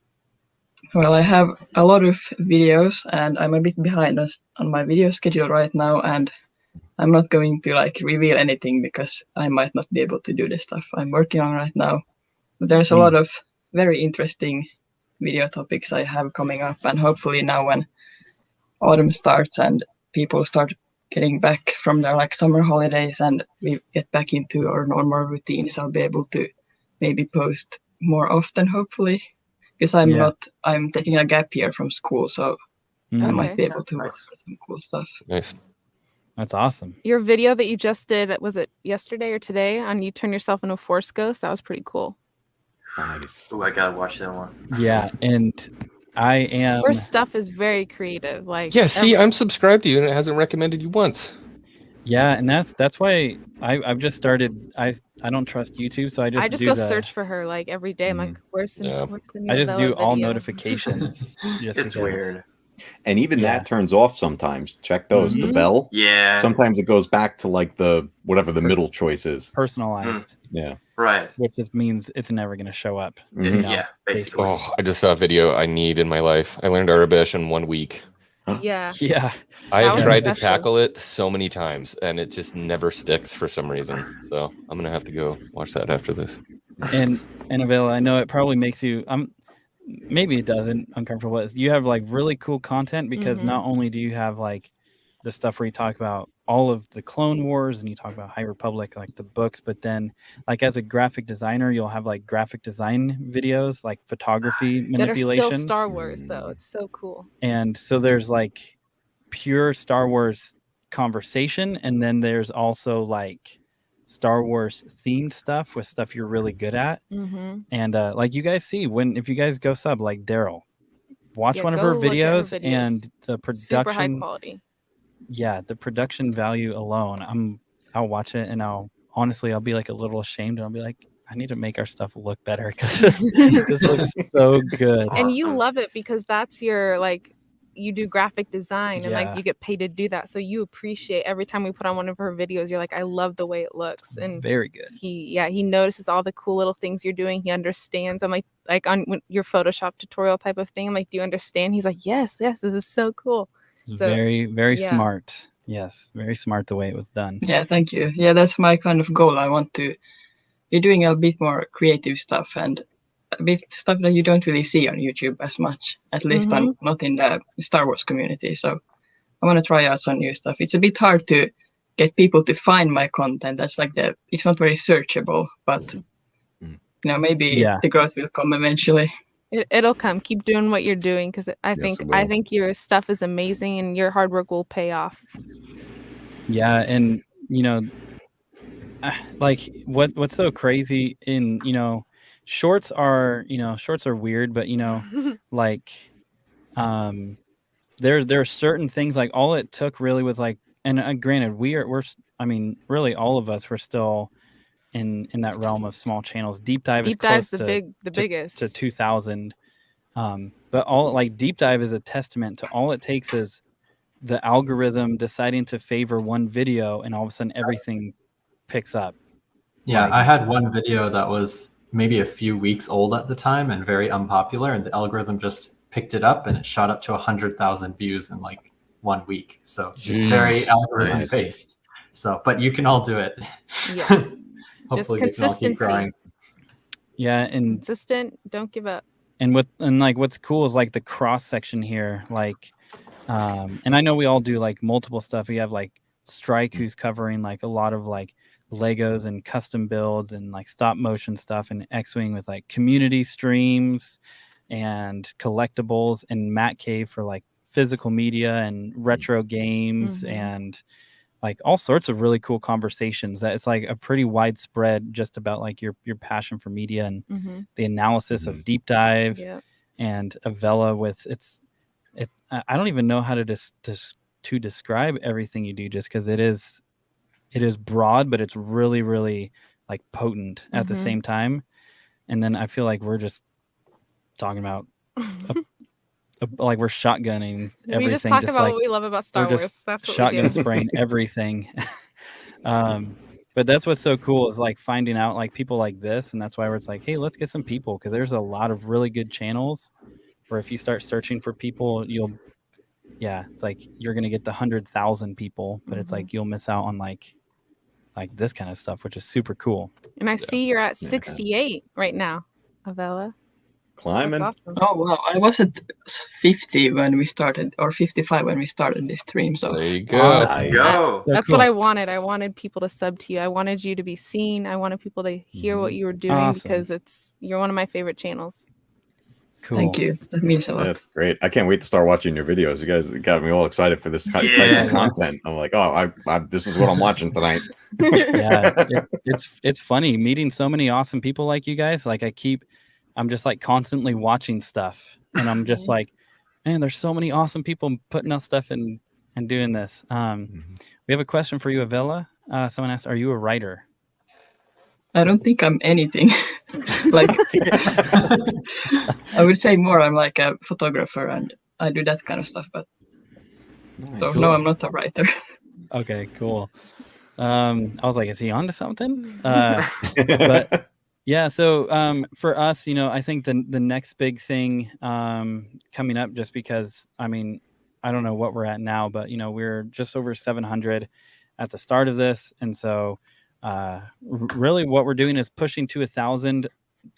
Well, I have a lot of videos, and I'm a bit behind on my video schedule right now, and I'm not going to reveal anything because I might not be able to do the stuff I'm working on right now. But there's a lot of very interesting video topics I have coming up, and hopefully now when autumn starts and people start getting back from their summer holidays and we get back into our normal routines, I'll be able to maybe post more often, hopefully. Because I'm taking a gap year from school, so I might be able to work on some cool stuff. Nice. That's awesome. Your video that you just did, was it yesterday or today, on you turn yourself into a Force ghost? That was pretty cool. Nice. Oh, I gotta watch that one. Yeah, and I am. Your stuff is very creative. Yeah, see, I'm subscribed to you, and it hasn't recommended you once. Yeah, and that's why I've just started. I don't trust YouTube, so I just go search for her every day. I'm like, where's the new I just do all video? notifications. It's weird. And even that turns off sometimes. Check those. The bell. Yeah. Sometimes it goes back to the whatever the middle choice is. Personalized. Yeah. Right. Which just means it's never going to show up. Yeah, basically. Oh, I just saw a video I need in my life. I learned Arabic in 1 week. Yeah. Yeah. I have tried to tackle it so many times, and it just never sticks for some reason. So I'm going to have to go watch that after this. And Avila, I know it probably makes you maybe it doesn't uncomfortable. You have really cool content because not only do you have the stuff where you talk about all of the Clone Wars and you talk about High Republic, the books, but then as a graphic designer, you'll have graphic design videos, photography manipulation. That are still Star Wars though. It's so cool. And so there's pure Star Wars conversation, and then there's also Star Wars themed stuff with stuff you're really good at. And you guys see if you guys go sub Daryl, watch one of her videos, and the production, super high quality. Yeah, the production value alone, I'll watch it and I'll be a little ashamed, and I'll be like, I need to make our stuff look better because this looks so good. And you love it because that's your you do graphic design and you get paid to do that, so you appreciate every time we put on one of her videos. You're like, I love the way it looks, and very good. He notices all the cool little things you're doing. He understands. I'm like on your Photoshop tutorial type of thing. I'm like, do you understand? He's like, yes, this is so cool. So, very smart. Yes, very smart the way it was done. Yeah, thank you. Yeah, that's my kind of goal. I want to be doing a bit more creative stuff and a bit stuff that you don't really see on YouTube as much, at least not in the Star Wars community. So I want to try out some new stuff. It's a bit hard to get people to find my content. That's it's not very searchable, but maybe the growth will come eventually. It'll come. Keep doing what you're doing because I think your stuff is amazing and your hard work will pay off. Yeah, and what's so crazy in shorts are weird, but there are certain things all it took really was and granted we're really all of us were still in that realm of small channels. Deep dive's the biggest to 2,000, But all like deep dive is a testament to all it takes is the algorithm deciding to favor one video, and all of a sudden everything picks up. Yeah, Like- I had one video that was maybe a few weeks old at the time and very unpopular, and the algorithm just picked it up and it shot up to 100,000 views in like 1 week. So it's very Jeez. algorithm Nice. based. So, but you can all do it. Yes. Hopefully we can all keep consistency. growing. Yeah, and Consistent. Don't give up. like what's cool is like the cross section here, like and I know we all do like multiple stuff. We have like Strike, who's covering like a lot of like Legos and custom builds and like stop motion stuff, and X-Wing with like community streams and collectibles, and Matt Cave for like physical media and retro games and like all sorts of really cool conversations. That it's like a pretty widespread just about like your passion for media and the analysis of deep dive. Yep. And Avella with it's I don't even know how to to describe everything you do, just because it is broad, but it's really, really like potent at the same time. And then I feel like we're just talking about like we're shotgunning everything. We just talk about like, what we love about Star we're Wars. just That's what shotgun we do. spraying everything. But that's what's so cool is like finding out like people like this, and that's why it's like, hey, let's get some people, because there's a lot of really good channels where if you start searching for people, it's like you're gonna get the 100,000 people, but it's like you'll miss out on like this kind of stuff, which is super cool. And I see you're at 68 right now, Avella. Climbing. That's awesome. Oh wow, I was at 50 when we started, or 55 when we started this stream. So There you go. Nice. Go. So That's cool. what I wanted. I wanted people to sub to you. I wanted you to be seen. I wanted people to hear what you were doing Awesome. because you're one of my favorite channels. Cool. thank you. That means a lot. That's great. I can't wait to start watching your videos. You guys got me all excited for this type Yeah. of content. I'm like, oh, I this is what I'm watching tonight. Yeah, it's funny meeting so many awesome people like you guys. Like I'm just like constantly watching stuff, and I'm just like, man, there's so many awesome people putting out stuff and doing this. We have a question for you, Avella. Someone asked, are you a writer? I don't think I'm anything. Like I would say more I'm like a photographer and I do that kind of stuff, but so no, I'm not a writer. Okay, cool. I was like, is he onto something? But yeah, so for us, I think the next big thing coming up, just because I mean, I don't know what we're at now, but we're just over 700 at the start of this, and so really what we're doing is pushing to 1,000,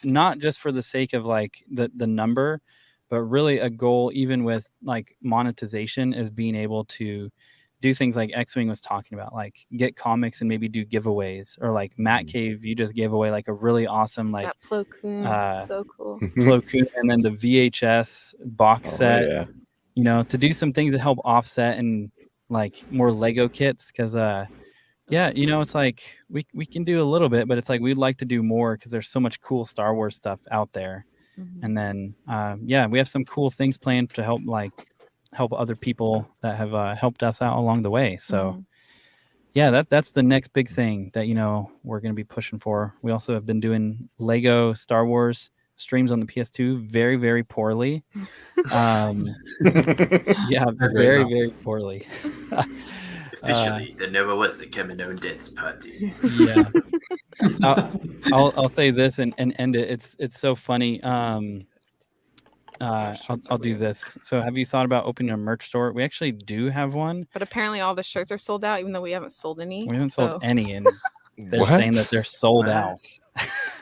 not just for the sake of like the number, but really a goal, even with like monetization, is being able to do things like X-Wing was talking about, like get comics and maybe do giveaways, or like Matt Cave, you just gave away like a really awesome like That Plo Koon, so cool. Plo Koon, and then the VHS box set, Yeah. to do some things that help offset and like more Lego kits, because it's like we can do a little bit, but it's like we'd like to do more because there's so much cool Star Wars stuff out there. And then we have some cool things planned to help other people that have helped us out along the way. So that's the next big thing that we're going to be pushing for. We also have been doing Lego Star Wars streams on the PS2 very, very poorly. Very, very poorly. Officially, there never was a Camino Dance party. Yeah. I'll say this and end it. It's so funny. I'll do this. So have you thought about opening a merch store? We actually do have one. But apparently all the shirts are sold out, even though we haven't sold any. We haven't sold any, and they're What? saying that they're sold out.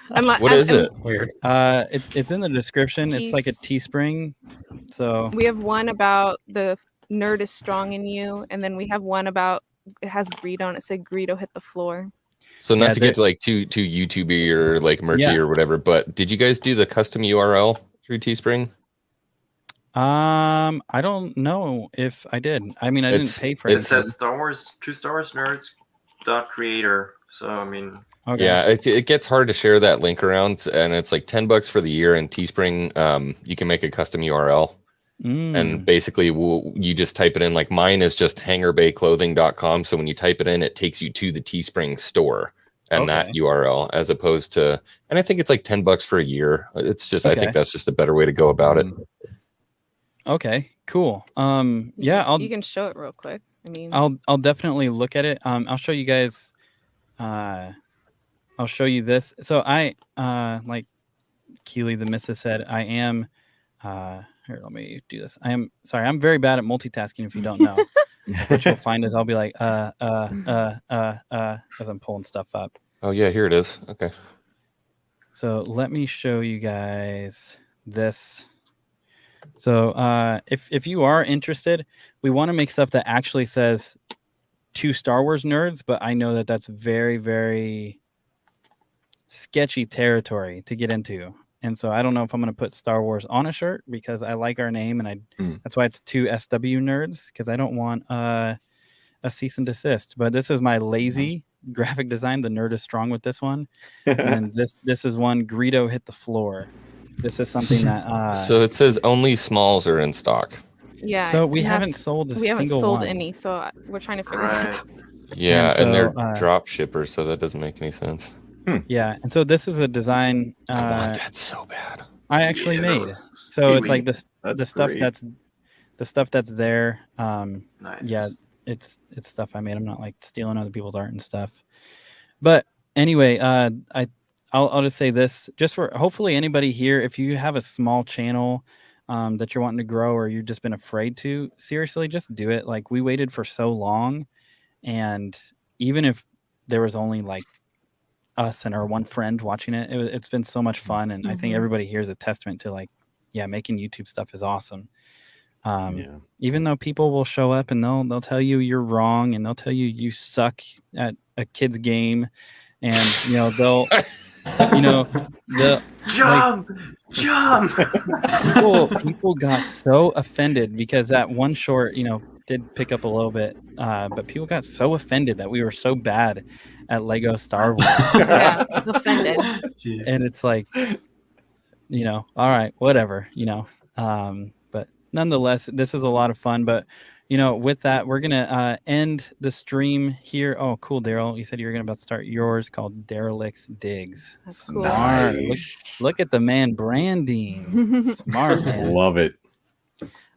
What is it? Weird. It's in the description. It's like a Teespring. So We have one about the nerd is strong in you, and then we have one about, it has Greedo on it. Said Greedo hit the floor. So not Yeah, to get to like too YouTubey or like merchy Yeah. or whatever, but did you guys do the custom URL through Teespring? I don't know if I did. I mean, I didn't pay for It it. says Star Wars Nerds .creator. So I mean, Okay. Yeah, it gets hard to share that link around, and it's like $10 for the year. And Teespring, you can make a custom URL, and basically you just type it in. Like mine is just hangarbayclothing.com. So when you type it in, it takes you to the Teespring store and that URL, as opposed to, and I think it's like $10 for a year. It's just, I think that's just a better way to go about it. Okay, cool. Yeah, You can show it real quick. I mean, I'll definitely look at it. I'll show you guys. I'll show you this. So I like Keely the Missus said, I am. Here, let me do this. I'm very bad at multitasking. If you don't know, what you'll find is I'll be like as I'm pulling stuff up. Oh yeah, here it is. Okay. So let me show you guys this. So if you are interested, we want to make stuff that actually says to Star Wars nerds, but I know that that's very, very sketchy territory to get into. And so I don't know if I'm going to put Star Wars on a shirt because I like our name, and that's why it's to SW nerds, because I don't want a cease and desist. But this is my lazy graphic design. The nerd is strong with this one. And then this is one, Greedo hit the floor. This is something that so it says only smalls are in stock. yeah. So we haven't sold we haven't sold one. any, so we're trying to figure that out. Yeah, And and they're so, drop shippers, so that doesn't make any sense. Yeah, and so this is a design I want that so bad. I actually made. So it's like this That's the stuff great. that's the stuff that's there. Nice. Yeah, it's stuff I made. I'm not like stealing other people's art and stuff. But anyway, I'll just say this, just for hopefully anybody here, if you have a small channel that you're wanting to grow, or you've just been afraid to, seriously, just do it. Like, we waited for so long, and even if there was only like us and our one friend watching it, it's been so much fun. And I think everybody here is a testament to, like, yeah, making YouTube stuff is awesome. Even though people will show up and they'll tell you you're wrong, and they'll tell you you suck at a kid's game, and they'll Jump! people got so offended because that one short did pick up a little bit, but people got so offended that we were so bad at Lego Star Wars. Yeah, offended. Jeez. And it's like, all right, whatever, but nonetheless, this is a lot of fun. But with that, we're gonna end the stream here. Oh, cool, Daryl, you said you were gonna about to start yours, called Derelict's Digs. That's cool. Smart. Nice. Look at the man branding. Smart, man. Love it.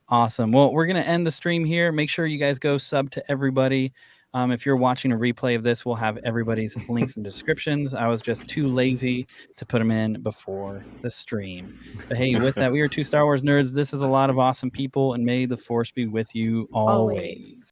Awesome. Well, we're gonna end the stream here. Make sure you guys go sub to everybody. If you're watching a replay of this, we'll have everybody's links and descriptions. I was just too lazy to put them in before the stream. But hey, with that, we are two Star Wars nerds. This is a lot of awesome people, and may the Force be with you always.